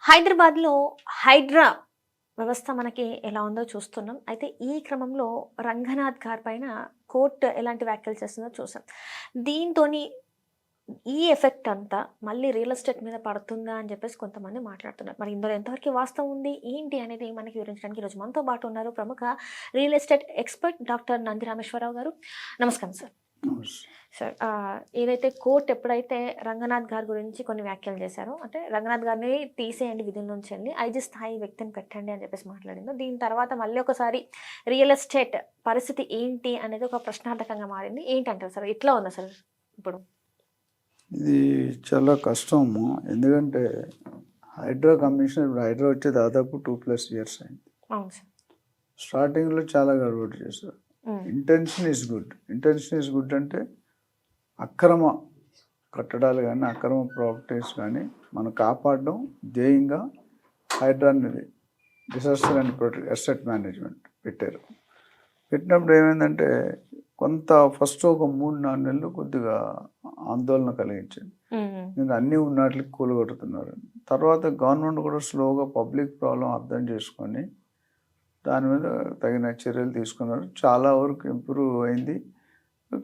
హైదరాబాద్‌లో హైడ్రా వ్యవస్థ మనకి ఎలా ఉందో చూస్తున్నాం. అయితే ఈ క్రమంలో రంగనాథ్ గారి పైన కోర్ట్ ఎలాంటి వ్యాఖ్యలు చేస్తుందో చూసాం. దీంతోని ఈ ఎఫెక్ట్ అంతా మళ్ళీ రియల్ ఎస్టేట్ మీద పడుతుందా అని చెప్పేసి కొంతమంది మాట్లాడుతున్నారు. మరి ఇందులో ఎంతవరకు వాస్తవం ఉంది? ఏంటి అనేది మనకి వివరించడానికి ఈరోజు మనతో పాటు ఉన్నారు ప్రముఖ real estate expert doctor Nandi Rameshwar Rao గారు. నమస్కారం సార్. సార్ ఏదైతే కోర్ట్ ఎప్పుడైతే రంగనాథ్ గారి గురించి కొన్ని వ్యాఖ్యలు చేశారో, అంటే రంగనాథ్ గారిని తీసేయండి విధుల నుంచి వెళ్ళి 5 స్థాయి వ్యక్తిని పెట్టండి అని చెప్పేసి మాట్లాడిందో, దీని తర్వాత మళ్ళీ ఒకసారి రియల్ ఎస్టేట్ పరిస్థితి ఏంటి అనేది ఒక ప్రశ్నార్థకంగా మారింది. ఏంటంటారు సార్? ఎట్లా ఉంది అసలు ఇప్పుడు? ఇది చాలా కష్టము. ఎందుకంటే హైడ్రా కమిషన్ ఇప్పుడు హైడ్రా వచ్చి దాదాపు 2+ ఇయర్స్ అయింది. అవును సార్. స్టార్టింగ్లో చాలా గడబడి చేశారు. ఇంటెన్షన్ ఈజ్ గుడ్ అంటే అక్రమ కట్టడాలు కానీ అక్రమ ప్రాపర్టీస్ కానీ మనం కాపాడడం ధ్యేయంగా హైడ్రా అనేది డిసాస్టర్ అండ్ అసెట్ మేనేజ్మెంట్ పెట్టినప్పుడు ఏమైందంటే కొంత ఫస్ట్ ఒక 3-4 నెలలు కొద్దిగా ఆందోళన కలిగించింది. నేను అన్నీ ఉన్నట్లకి కూలగొడుతున్నారు. తర్వాత గవర్నమెంట్ కూడా స్లోగా పబ్లిక్ ప్రాబ్లం అర్థం చేసుకొని దాని మీద తగిన చర్యలు తీసుకున్నారు. చాలా వరకు ఇంప్రూవ్ అయింది.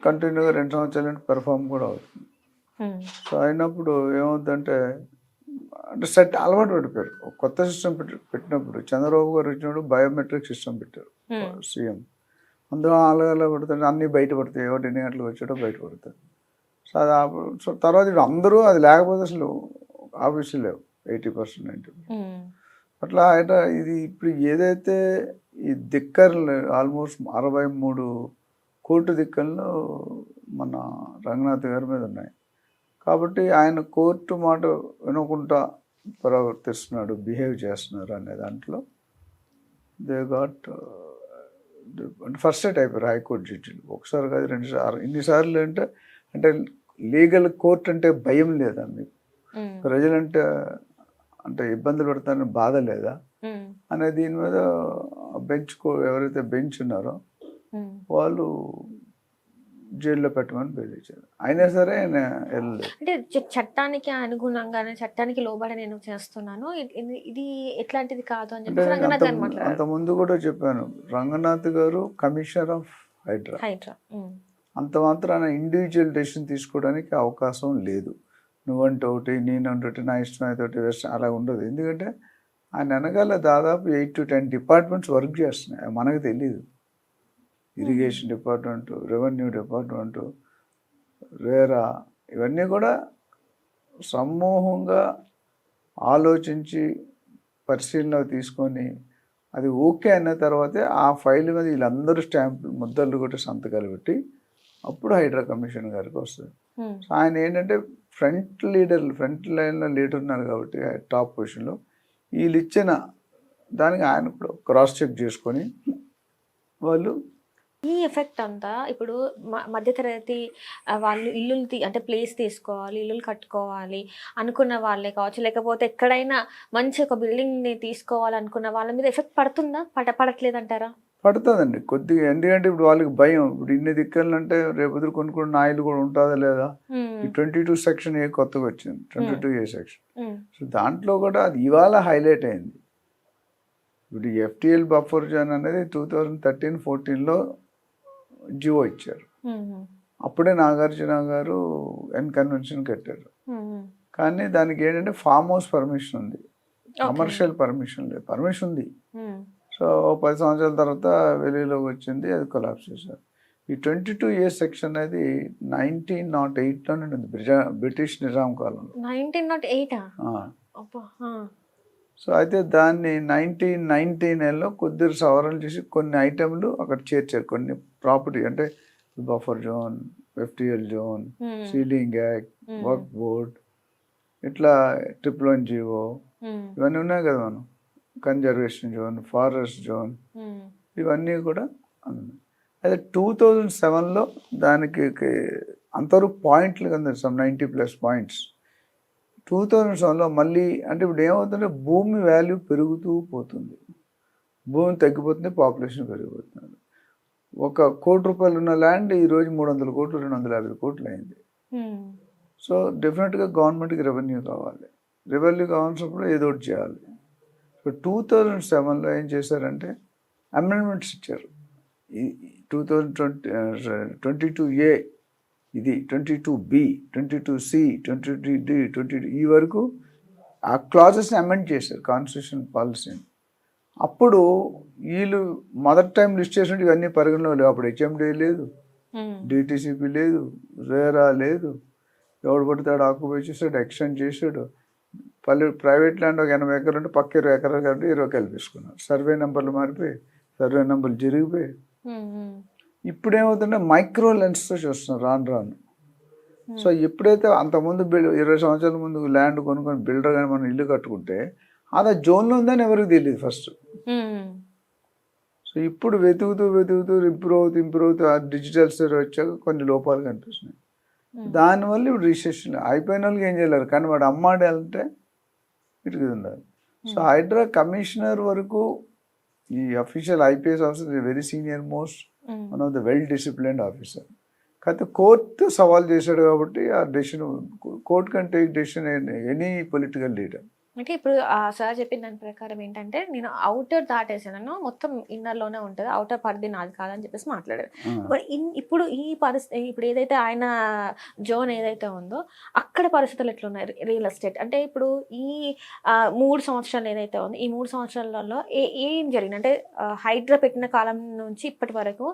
కంటిన్యూగా 2 సంవత్సరాలు పెర్ఫామ్ కూడా అవుతుంది. సో అయినప్పుడు ఏమవుతుందంటే అంటే సెట్ అలవాటు పడిపోయారు. కొత్త సిస్టమ్ పెట్టినప్పుడు చంద్రబాబు గారు వచ్చినప్పుడు బయోమెట్రిక్ సిస్టమ్ పెట్టారు సీఎం. అందులో అలగలా పడుతుంది, అన్నీ బయటపడతాయి. 1 గంటలకు వచ్చాడో బయటపడతాయి. సో అది సో తర్వాత ఇప్పుడు అందరూ అది లేకపోతే అసలు ఆఫీసులు లేవు 80%, 90%. అట్లా అయితే ఇది ఇప్పుడు ఏదైతే ఈ దిక్కర్లు ఆల్మోస్ట్ 63 కోర్టు దిక్కర్లు మన రంగనాథ్ గారి మీద ఉన్నాయి. కాబట్టి ఆయన కోర్టు మాట వినకుండా ప్రవర్తిస్తున్నాడు, బిహేవ్ చేస్తున్నారు అనే దాంట్లో దే గాట్ అంటే ఫస్ట్ అయిపోయారు హైకోర్టు జడ్జిలు. ఒకసారి కాదు 2 సార్లు. ఇన్నిసార్లు అంటే లీగల్ కోర్ట్ అంటే భయం లేదా మీకు? ప్రజలంటే అంటే ఇబ్బందులు పడతారని బాధ లేదా అనే దీని మీద ఎవరైతే బెంచ్ ఉన్నారో వాళ్ళు జైల్లో పెట్టమని బెదిరించారు. అయినా సరే ఆయన వెళ్ళలేదు. అంటే చట్టానికి అనుగుణంగానే చట్టానికి లోబడి నేను చేస్తున్నాను, ఇది ఎట్లాంటిది కాదు అని చెప్పి రంగనాథ్ గారు మాట్లాడారు. అంత ముందు కూడా చెప్పాను, రంగనాథ్ గారు కమిషనర్ ఆఫ్ హైడ్రా. అంత మాత్రాన ఇండివిజువల్ డెసిషన్ తీసుకోవడానికి అవకాశం లేదు. నువ్వంటే ఒకటి, నేనంటే ఒకటి, నా ఇష్టం అయితే ఒకటి, వేస్ట్ అలా ఉండదు. ఎందుకంటే ఆయన వెనకాల దాదాపు 8 to 10 డిపార్ట్మెంట్స్ వర్క్ చేస్తున్నాయి. మనకు తెలీదు. Irrigation department, revenue department, RERA, ఇవన్నీ కూడా సమూహంగా ఆలోచించి పరిశీలన తీసుకొని అది ఓకే అన్న తర్వాతే ఆ ఫైల్ మీద వీళ్ళందరూ స్టాంపులు ముద్దలు కొట్టి సంతకాలు పెట్టి అప్పుడు హైడ్రా కమిషన్ గారికి వస్తుంది. సో ఆయన ఏంటంటే ఫ్రంట్ లైన్లో లీడర్ ఉన్నారు కాబట్టి టాప్ పొజిషన్లో వీళ్ళు ఇచ్చిన దానికి ఆయన కూడా క్రాస్ చెక్ చేసుకొని వాళ్ళు ఈ ఎఫెక్ట్ అంతా ఇప్పుడు మధ్యతరగతి వాళ్ళు ఇల్లులు అంటే ప్లేస్ తీసుకోవాలి, ఇల్లులు కట్టుకోవాలి అనుకున్న వాళ్ళే కావచ్చు, లేకపోతే ఎక్కడైనా మంచి ఒక బిల్డింగ్ని తీసుకోవాలనుకున్న వాళ్ళ మీద ఎఫెక్ట్ పడుతుందా? పడట్లేదంటారా? పడుతుందండి కొద్దిగా. ఎందుకంటే ఇప్పుడు వాళ్ళకి భయం, ఇప్పుడు ఇన్ని దిక్కలంటే రేపు కొనుక్కున్న నా ఇల్లు కూడా ఉంటుందా లేదా. ఈ 22 సెక్షన్ ఏ కొత్తగా వచ్చింది, 22A సెక్షన్. సో దాంట్లో కూడా అది ఇవాళ హైలైట్ అయింది. ఇప్పుడు ఎఫ్టిఎల్ బఫర్ జోన్ అనేది 2013-14లో జియో ఇచ్చారు. అప్పుడే నాగార్జున గారు కన్వెన్షన్ కట్టారు. కానీ దానికి ఏంటంటే ఫామ్ హౌస్ పర్మిషన్ ఉంది, కమర్షియల్ పర్మిషన్ లేదు. పర్మిషన్ ఉంది. సో 10 సంవత్సరాల తర్వాత వెలుగులోకి వచ్చింది, అది కొలాప్స్ చేశారు. ఈ 22A సెక్షన్ అనేది 1908లోనే ఉంది, బ్రిటిష్ నిజాం కాలంలో. 1908? సో అయితే దాన్ని 1919లో కొద్ది సవరణ చేసి కొన్ని ఐటెంలు అక్కడ చేర్చారు. కొన్ని ప్రాపర్టీ అంటే buffer zone, FTL zone, ceiling act, work board, ఇట్లా 111 ఇవన్నీ ఉన్నాయి కదా. మనం కన్జర్వేషన్ జోన్, ఫారెస్ట్ జోన్, ఇవన్నీ కూడా ఉన్నాయి. అయితే 2007లో దానికి అంతవరకు పాయింట్లు కదా, సమ్ 90+ పాయింట్స్. 2007లో మళ్ళీ అంటే ఇప్పుడు ఏమవుతుందంటే భూమి వాల్యూ పెరుగుతూ పోతుంది, భూమి తగ్గిపోతుంది, పాపులేషన్ పెరిగిపోతుంది. 1 కోటి రూపాయలు ఉన్న ల్యాండ్ ఈరోజు 300 కోట్లు, 250 కోట్లు అయింది. సో డెఫినెట్గా గవర్నమెంట్కి రెవెన్యూ కావాలి. రెవెన్యూ కావాల్సినప్పుడు ఏదో ఒకటి చేయాలి. సో 2007లో ఏం చేశారంటే అమెండ్మెంట్స్ ఇచ్చారు. ఈ 2022A ఇది 22B 22C 22D 22 ఈ వరకు ఆ క్లాజెస్ని అమెండ్ చేశారు కాన్స్టిట్యూషన్ పాలసీని. అప్పుడు వీళ్ళు మొదటి టైం లిస్ట్ చేసినట్టు ఇవన్నీ పరిగణలో లేవు. అప్పుడు హెచ్ఎండి లేదు, డిటీసీపీ లేదు, రేరా లేదు, ఎవడు పడితే ఆక్యుపై చేసాడు, ఎక్స్టెండ్ చేసాడు. ప్రైవేట్ ల్యాండ్ ఒక 80 ఎకరాలు ఉంటే పక్క 20 ఎకరాలు కాబట్టి 20 కల్పించుకున్నారు. సర్వే నెంబర్లు మారిపోయి, సర్వే నెంబర్లు జరిగిపోయి. ఇప్పుడు ఏమవుతుంటే మైక్రో లెన్స్తో చూస్తున్నారు రాను. సో ఎప్పుడైతే అంతకుముందు 20 సంవత్సరాల ముందు ల్యాండ్ కొనుక్కొని బిల్డర్ కానీ మనం ఇల్లు కట్టుకుంటే అది జోన్లో ఉందని ఎవరికి తెలియదు ఫస్ట్. సో ఇప్పుడు వెతుకుతూ ఇంప్రూవ్ అవుతూ ఆ డిజిటల్ స్టోర్ వచ్చాక కొన్ని లోపాలు కనిపిస్తున్నాయి. దానివల్ల ఇప్పుడు రిజిస్ట్రేషన్ అయిపోయిన వాళ్ళకి ఏం చేయలేరు, కానీ వాడు అమ్మాడాలంటే ఇటుకి ఉండాలి. సో హైడ్రా కమిషనర్ వరకు ఈ official IPS officer very senior most one of the well disciplined officer. కాకపోతే కోర్టు సవాల్ చేశాడు కాబట్టి ఆ decision court can take decision any political leader. అంటే ఇప్పుడు సార్ చెప్పిన దాని ప్రకారం ఏంటంటే నేను అవుటర్ దాటేసాను, మొత్తం ఇన్నర్లోనే ఉంటుంది, అవుటర్ పరిధి నాది కాదని చెప్పేసి మాట్లాడారు. ఇప్పుడు ఈ పరిస్థితి ఇప్పుడు ఏదైతే ఆయన జోన్ ఏదైతే ఉందో అక్కడ పరిస్థితులు ఎట్లున్నాయి రియల్ ఎస్టేట్ అంటే ఇప్పుడు ఈ 3 సంవత్సరాలు ఏదైతే ఉందో ఈ 3 సంవత్సరాలలో ఏం జరిగింది అంటే హైడ్రా పెట్టిన కాలం నుంచి ఇప్పటి వరకు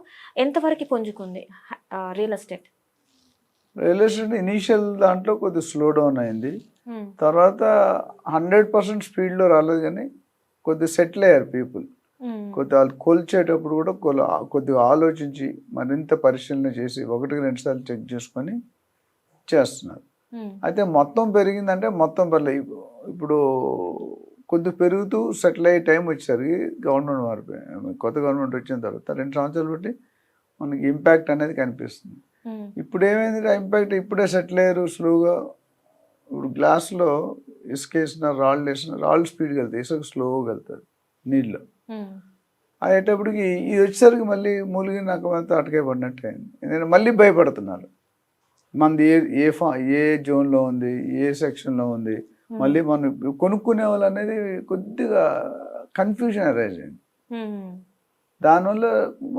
ఎంతవరకు పుంజుకుంది real estate? Real estate initial దాంట్లో కొద్దిగా స్లో డౌన్ అయింది. తర్వాత 100% స్పీడ్లో రాలేదు, కానీ కొద్దిగా సెటిల్ అయ్యారు పీపుల్. కొద్దిగా వాళ్ళు కొల్చేటప్పుడు కూడా కొద్దిగా ఆలోచించి మరింత పరిశీలన చేసి 1-2 సార్లు చెక్ చేసుకొని చేస్తున్నారు. అయితే మొత్తం పెరిగిందంటే మొత్తం పర్లేదు. ఇప్పుడు కొద్దిగా పెరుగుతూ సెటిల్ అయ్యే టైం వచ్చేసరికి గవర్నమెంట్ మారిపోయి కొత్త గవర్నమెంట్ వచ్చిన తర్వాత 2 సంవత్సరాలు బట్టి మనకి ఇంపాక్ట్ అనేది కనిపిస్తుంది. ఇప్పుడు ఏమైంది ఇంపాక్ట్ ఇప్పుడే సెటిల్ అయ్యారు స్లోగా. ఇప్పుడు గ్లాస్లో ఇసుక వేసిన రాళ్ళు స్పీడ్గా వెళ్తాయి, ఇసుక స్లోగా వెళ్తుంది నీళ్ళు. అయ్యేటప్పటికి ఇది వచ్చేసరికి మళ్ళీ మూలిగి నాకు అంతా అటకే పడినట్టు అయింది. నేను మళ్ళీ భయపడుతున్నారు మనది ఏ జోన్లో ఉంది, ఏ సెక్షన్లో ఉంది, మళ్ళీ మనం కొనుక్కునే వాళ్ళు అనేది కొద్దిగా కన్ఫ్యూజన్ అరైజ్ అయింది. దానివల్ల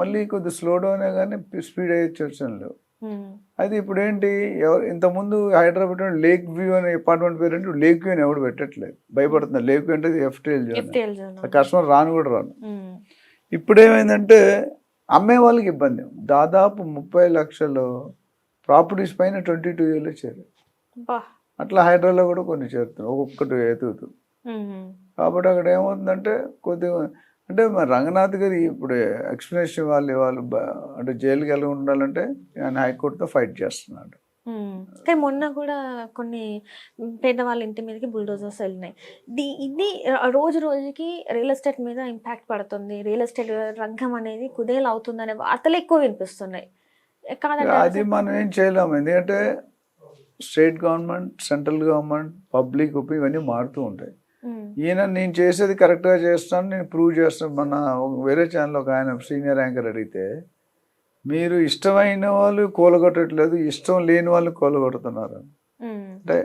మళ్ళీ కొద్దిగా స్లో డౌన్ కానీ స్పీడ్ అయ్యే వచ్చాను లేవు. అయితే ఇప్పుడు ఏంటి ఇంతకుముందు హైదరాబాద్ లేక్ వ్యూ అనే అపార్ట్మెంట్ పేరు అంటే లేక్ వ్యూ అని ఎవడు పెట్టట్లేదు, భయపడుతున్నారు. లేక్ వ్యూ అంటే FTL జోన్, కస్టమర్ రాను. ఇప్పుడు ఏమైందంటే అమ్మే వాళ్ళకి ఇబ్బంది. దాదాపు 30 లక్షలు ప్రాపర్టీస్ పైన 22 ఏళ్ళు వచ్చారు. అట్లా హైదరాబాద్లో కూడా కొన్ని చేరుతున్నాయి, ఒక్కొక్కటి ఎదుగుతూ. కాబట్టి అక్కడ ఏమవుతుందంటే కొద్దిగా అంటే మరి రంగనాథ్ గారు ఇప్పుడు ఎక్స్ప్లెనేషన్ వాళ్ళు అంటే జైలుకి వెళ్ళి ఉండాలంటే ఆయన హైకోర్టుతో ఫైట్ చేస్తున్నాడు. కానీ మొన్న కూడా కొన్ని పేదవాళ్ళ ఇంటి మీదకి బుల్డోజర్స్ వెళ్ళినాయి. ఇది రోజుకి రియల్ ఎస్టేట్ మీద ఇంపాక్ట్ పడుతుంది, రియల్ ఎస్టేట్ రంగం అనేది కుదేలు అవుతుంది అనే వార్తలు ఎక్కువ వినిపిస్తున్నాయి. అది మనం ఏం చేయలేము, ఎందుకంటే state government, central government, public opinion ఇవన్నీ మారుతూ ఉంటాయి. ఈయన నేను చేసేది కరెక్ట్గా చేస్తాను, నేను ప్రూవ్ చేస్తాను. మన వేరే ఛానల్ ఒక ఆయన సీనియర్ యాంకర్ అడిగితే మీరు ఇష్టమైన వాళ్ళు కూలగొట్టట్లేదు, ఇష్టం లేని వాళ్ళు కూలగొడుతున్నారు అంటే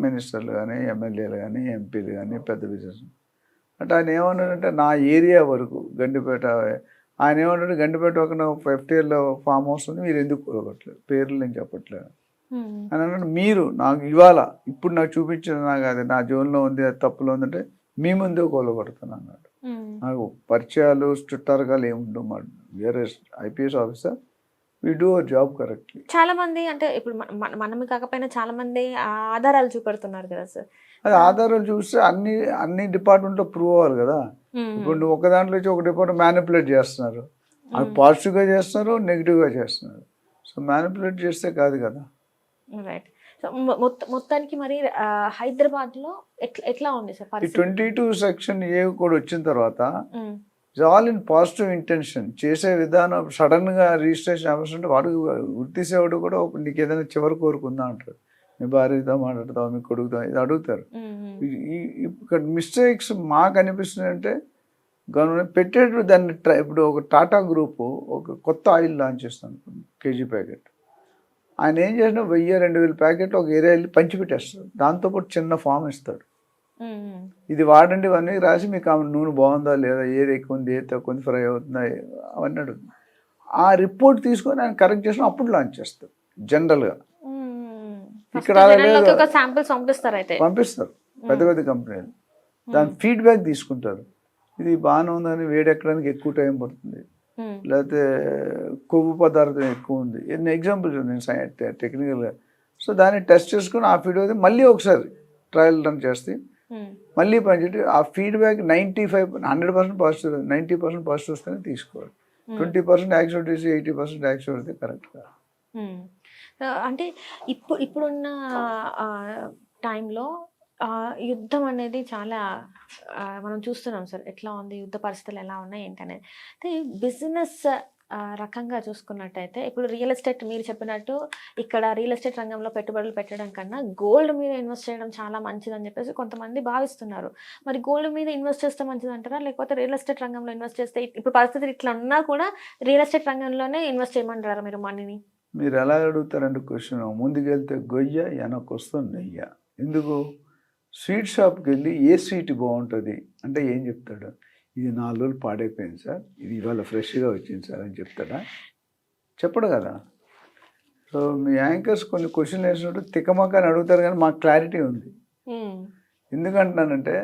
మినిస్టర్లు కానీ, ఎమ్మెల్యేలు కానీ, ఎంపీలు కానీ, పెద్ద బిజినెస్ అంటే ఆయన ఏమన్నాడంటే నా ఏరియా వరకు గండిపేట ఆయన ఏమంటాడు, గండిపేట ఒక FTLలో ఫామ్ హౌస్ ఉంది, మీరు ఎందుకు కూలగొట్టలేదు, పేర్లు నేను చెప్పట్లేదు అని అన్నాడు. మీరు నాకు ఇవాళ ఇప్పుడు నాకు చూపించిన నాకు అది నా జోన్లో ఉంది, అది తప్పులో ఉందంటే మీ ముందే కూలగొడతాను అన్నాడు. నాకు పరిచయాలు చుట్టారుగాలు ఏముండవు. మాట వేరే IPS officer we do our job correctly. చాలా మంది అంటే ఇప్పుడు మనం కాకపోయినా చాలా మంది ఆధారాలు చూపెడుతున్నారు కదా సార్. అది ఆధారాలు చూస్తే అన్ని డిపార్ట్మెంట్లో ప్రూవ్ అవ్వాలి కదా. ఇప్పుడు నువ్వు ఒక దాంట్లో వచ్చి ఒక డిపార్ట్మెంట్ మ్యానిపులేట్ చేస్తున్నారు, అది పాజిటివ్గా చేస్తున్నారు, నెగిటివ్గా చేస్తున్నారు. సో మ్యానిపులేట్ చేస్తే కాదు కదా. రైట్. సో మొత్తానికి మరి హైదరాబాద్లో ఎట్లా ఉంది సార్ 22 సెక్షన్ A కూడా వచ్చిన తర్వాత ఆల్ ఇన్ పాజిటివ్ ఇంటెన్షన్ చేసే విధానం. సడన్గా రిజిస్ట్రేషన్ అవసరం ఉంటే వాడు గుర్తిసేవాడు కూడా నీకు ఏదైనా చివరి కోరుకుందా అంటారు, మీ భార్యతో మాట్లాడతావు, మీ కొడుకుతో, ఇది అడుగుతారు. ఇక్కడ మిస్టేక్స్ మాకు అనిపిస్తుంది అంటే గవర్నమెంట్ పెట్టేటప్పుడు దాన్ని ఇప్పుడు ఒక టాటా గ్రూపు ఒక కొత్త ఆయిల్ లాంచ్ చేస్తాను kg ప్యాకెట్. ఆయన ఏం చేసినా 1000-2000 ప్యాకెట్లు ఒక ఏరియా వెళ్ళి పంచిపెట్టేస్తాడు, దాంతోపాటు చిన్న ఫామ్ ఇస్తాడు. ఇది వాడండి 1 వీక్ రాసి మీకు ఆ నూనె బాగుందా లేదా, ఏది ఎక్కువ ఉంది, ఏది తక్కువ ఉంది, ఫ్రై అవుతుందా, అవన్నీ అడుగుతుంది. ఆ రిపోర్ట్ తీసుకొని ఆయన కరెక్ట్ చేసిన అప్పుడు లాంచ్ చేస్తారు జనరల్గా. ఇక్కడ అలా లేదు, ఒక శాంపిల్స్ పంపిస్తారు అయితే. పంపిస్తారు పెద్ద పెద్ద కంపెనీలు, దాని ఫీడ్బ్యాక్ తీసుకుంటారు. ఇది బాగానే ఉందని వేడెక్కడానికి ఎక్కువ టైం పడుతుంది, లేకపోతే కొవ్వు పదార్థం ఎక్కువ ఉంది, ఎన్ని ఎగ్జాంపుల్స్ ఉన్నాయి టెక్నికల్గా. సో దాన్ని టెస్ట్ చేసుకుని ఆ ఫీడ్బ్యాక్ మళ్ళీ ఒకసారి ట్రయల్ రన్ చేస్తే మళ్ళీ పనిచేసి ఆ ఫీడ్బ్యాక్ 100% పాజిటివ్, 90% పాజిటివ్ వస్తేనే తీసుకోవాలి. 20% యాక్సిడెంట్ 80% యాక్సిడెంట్ కరెక్ట్ కాదు. అంటే ఇప్పుడున్న టైంలో యుద్ధం అనేది చాలా మనం చూస్తున్నాం సార్, ఎట్లా ఉంది యుద్ధ పరిస్థితులు ఎలా ఉన్నాయి ఏంటనేది. అయితే బిజినెస్ రకంగా చూసుకున్నట్టయితే ఇప్పుడు రియల్ ఎస్టేట్ మీరు చెప్పినట్టు ఇక్కడ రియల్ ఎస్టేట్ రంగంలో పెట్టుబడులు పెట్టడం కన్నా గోల్డ్ మీద ఇన్వెస్ట్ చేయడం చాలా మంచిదని చెప్పేసి కొంతమంది భావిస్తున్నారు. మరి గోల్డ్ మీద ఇన్వెస్ట్ చేస్తే మంచిది అంటారా, లేకపోతే రియల్ ఎస్టేట్ రంగంలో ఇన్వెస్ట్ చేస్తే ఇప్పుడు పరిస్థితులు ఇట్లా ఉన్నా కూడా రియల్ ఎస్టేట్ రంగంలోనే ఇన్వెస్ట్ చేయమంటారా మీరు మనీని? మీరు ఎలా అడుగుతారంటే క్వశ్చన్, ముందుకెళ్తే గొయ్య వెనక్కి వస్తుంది నెయ్య. ఎందుకు? స్వీట్ షాప్కి వెళ్ళి ఏ స్వీట్ బాగుంటుంది అంటే ఏం చెప్తాడు? ఇది 4 రోజులు పాడైపోయింది సార్, ఇది ఇవాళ ఫ్రెష్గా వచ్చింది సార్ అని చెప్తాడా? చెప్పడు కదా. సో మీ యాంకర్స్ కొన్ని క్వశ్చన్ వేసినట్టు తికమక అని అడుగుతారు, కానీ మాకు క్లారిటీ ఉంది. ఎందుకంటున్నానంటే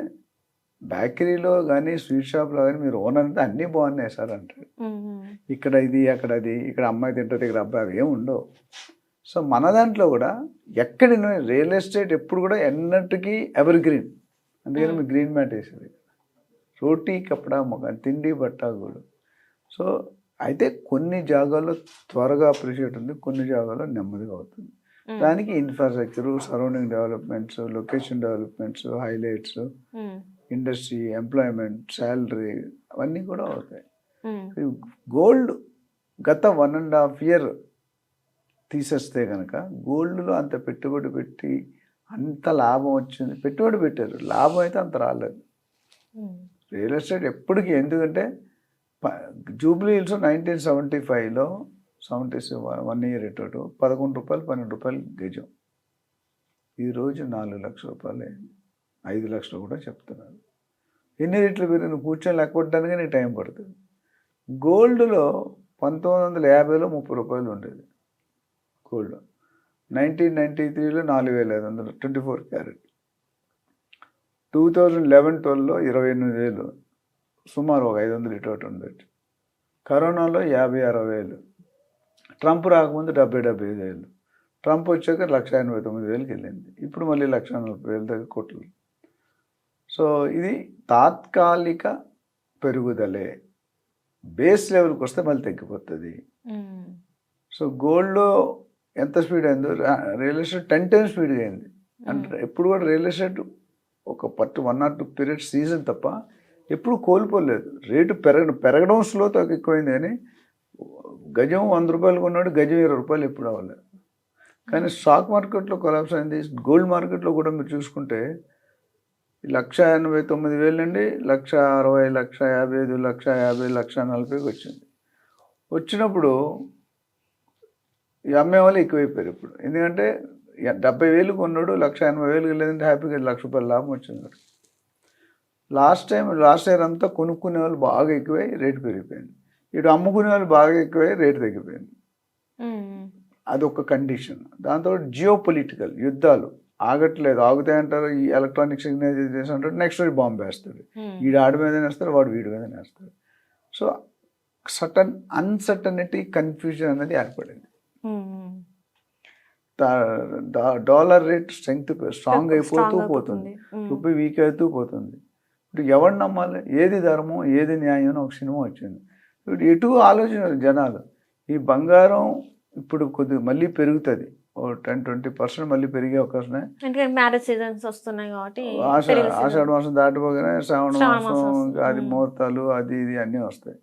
బేకరీలో కానీ స్వీట్ షాప్లో కానీ మీరు ఓనర్ అంటే అన్నీ బాగున్నాయి సార్ అంటారు. ఇక్కడ ఇది అక్కడ అది, ఇక్కడ అమ్మాయి తింటుంది, ఇక్కడ అబ్బాయి, అవి ఏమి ఉండవు. సో మన దాంట్లో కూడా ఎక్కడ రియల్ ఎస్టేట్ ఎప్పుడు కూడా ఎన్నటికీ ఎవర్ గ్రీన్. అందుకని మీకు గ్రీన్ మ్యాట్ వేసేది, రోటీ కప్పడా మొగ, తిండి బట్ట కూడా. సో అయితే కొన్ని జాగాల్లో త్వరగా అప్రిషియేట్ ఉంది, కొన్ని జాగాల్లో నెమ్మదిగా అవుతుంది. దానికి infrastructure, surrounding developments, location developments, highlights, industry, employment, salary, అవన్నీ కూడా అవుతాయి. గోల్డ్ గత 1.5 year తీసేస్తే కనుక గోల్డ్లో అంత పెట్టుబడి పెట్టి అంత లాభం వచ్చింది, పెట్టుబడి పెట్టారు, లాభం అయితే అంత రాలేదు. రియల్ ఎస్టేట్ ఎప్పటికీ, ఎందుకంటే జూబ్లీ హిల్స్ 1975లో 1 year ఎటు ₹11, ₹12 గజం. ఈరోజు 4 లక్షల రూపాయలు, 5 లక్షలు కూడా చెప్తున్నారు. ఎన్ని రెట్లు పెరిగిన కూర్చొని లెక్కొట్టడానికి నీకు టైం పడుతుంది. గోల్డ్లో 1950లో ₹30 ఉండేది గోల్డ్, 1993లో 4,500, 24 క్యారెట్, 2011-12లో 28,000, సుమారు ఒక 500 ఇటు ఉండొచ్చు. కరోనాలో 50,000-60,000, ట్రంప్ రాకముందు 70,000, ట్రంప్ వచ్చాక 1,89,000కి వెళ్ళింది, ఇప్పుడు మళ్ళీ 1,40,000 దగ్గర కోట్లు. సో ఇది తాత్కాలిక పెరుగుదలే, బేస్ లెవెల్కి వస్తే మళ్ళీ తగ్గిపోతుంది. సో గోల్డ్లో ఎంత స్పీడ్ అయిందో రియల్ ఎస్టేట్ 10 times స్పీడ్గా అయింది. అంటే ఎప్పుడు కూడా రియల్ ఎస్టేట్ ఒక 1 or 2 periods సీజన్ తప్ప ఎప్పుడు కోల్పోలేదు. రేటు పెరగడం స్లోతో ఎక్కువైంది, కానీ గజం ₹100 కొన్నాడు, గజం ₹20 ఎప్పుడు అవ్వలేదు. కానీ స్టాక్ మార్కెట్లో కొలాప్స్ అయింది. గోల్డ్ మార్కెట్లో కూడా మీరు చూసుకుంటే 1,89,000 నుండి 1,60,000, 1,55,000, 1,50,000, 1,40,000కి వచ్చింది. వచ్చినప్పుడు ఈ అమ్మే వాళ్ళు ఎక్కువైపోయారు ఇప్పుడు. ఎందుకంటే 70,000 కొన్నాడు, 1,80,000 లేదంటే హ్యాపీగా ₹1,00,000 లాభం వచ్చింది. లాస్ట్ ఇయర్ అంతా కొనుక్కునే వాళ్ళు బాగా ఎక్కువై రేటు పెరిగిపోయింది, ఇటు అమ్ముకునే వాళ్ళు బాగా ఎక్కువై రేటు తగ్గిపోయింది. అదొక కండిషన్. దాంతో జియోపొలిటికల్ యుద్ధాలు ఆగట్లేదు, ఆగుతాయంటారు. ఈ ఎలక్ట్రానిక్ సిగ్నైజేషన్ అంటారు, నెక్స్ట్ బాంబు వేస్తాడు, వీడు ఆడి మీద వేస్తారు, వాడు వీడి మీద వేస్తాడు. సో అన్సర్టనిటీ, కన్ఫ్యూజన్ అనేది ఏర్పడింది. డాలర్ రేట్ స్ట్రాంగ్ అయిపోతూ పోతుంది, రూపీ వీక్ అవుతూ పోతుంది. ఇప్పుడు ఎవరు నమ్మాలి? ఏది ధర్మం, ఏది న్యాయం అని ఒక సినిమా వచ్చింది. ఇప్పుడు ఎటు ఆలోచన జనాలు. ఈ బంగారం ఇప్పుడు కొద్దిగా మళ్ళీ పెరుగుతుంది, 10-20% మళ్ళీ పెరిగే అవకాశం. మ్యారేజ్ సీజన్స్ వస్తున్నాయి కాబట్టి ఆషాఢ మాసం దాటిపోగానే శ్రావణ మాసం, అది ముహూర్తాలు, అది ఇది అన్నీ వస్తాయి.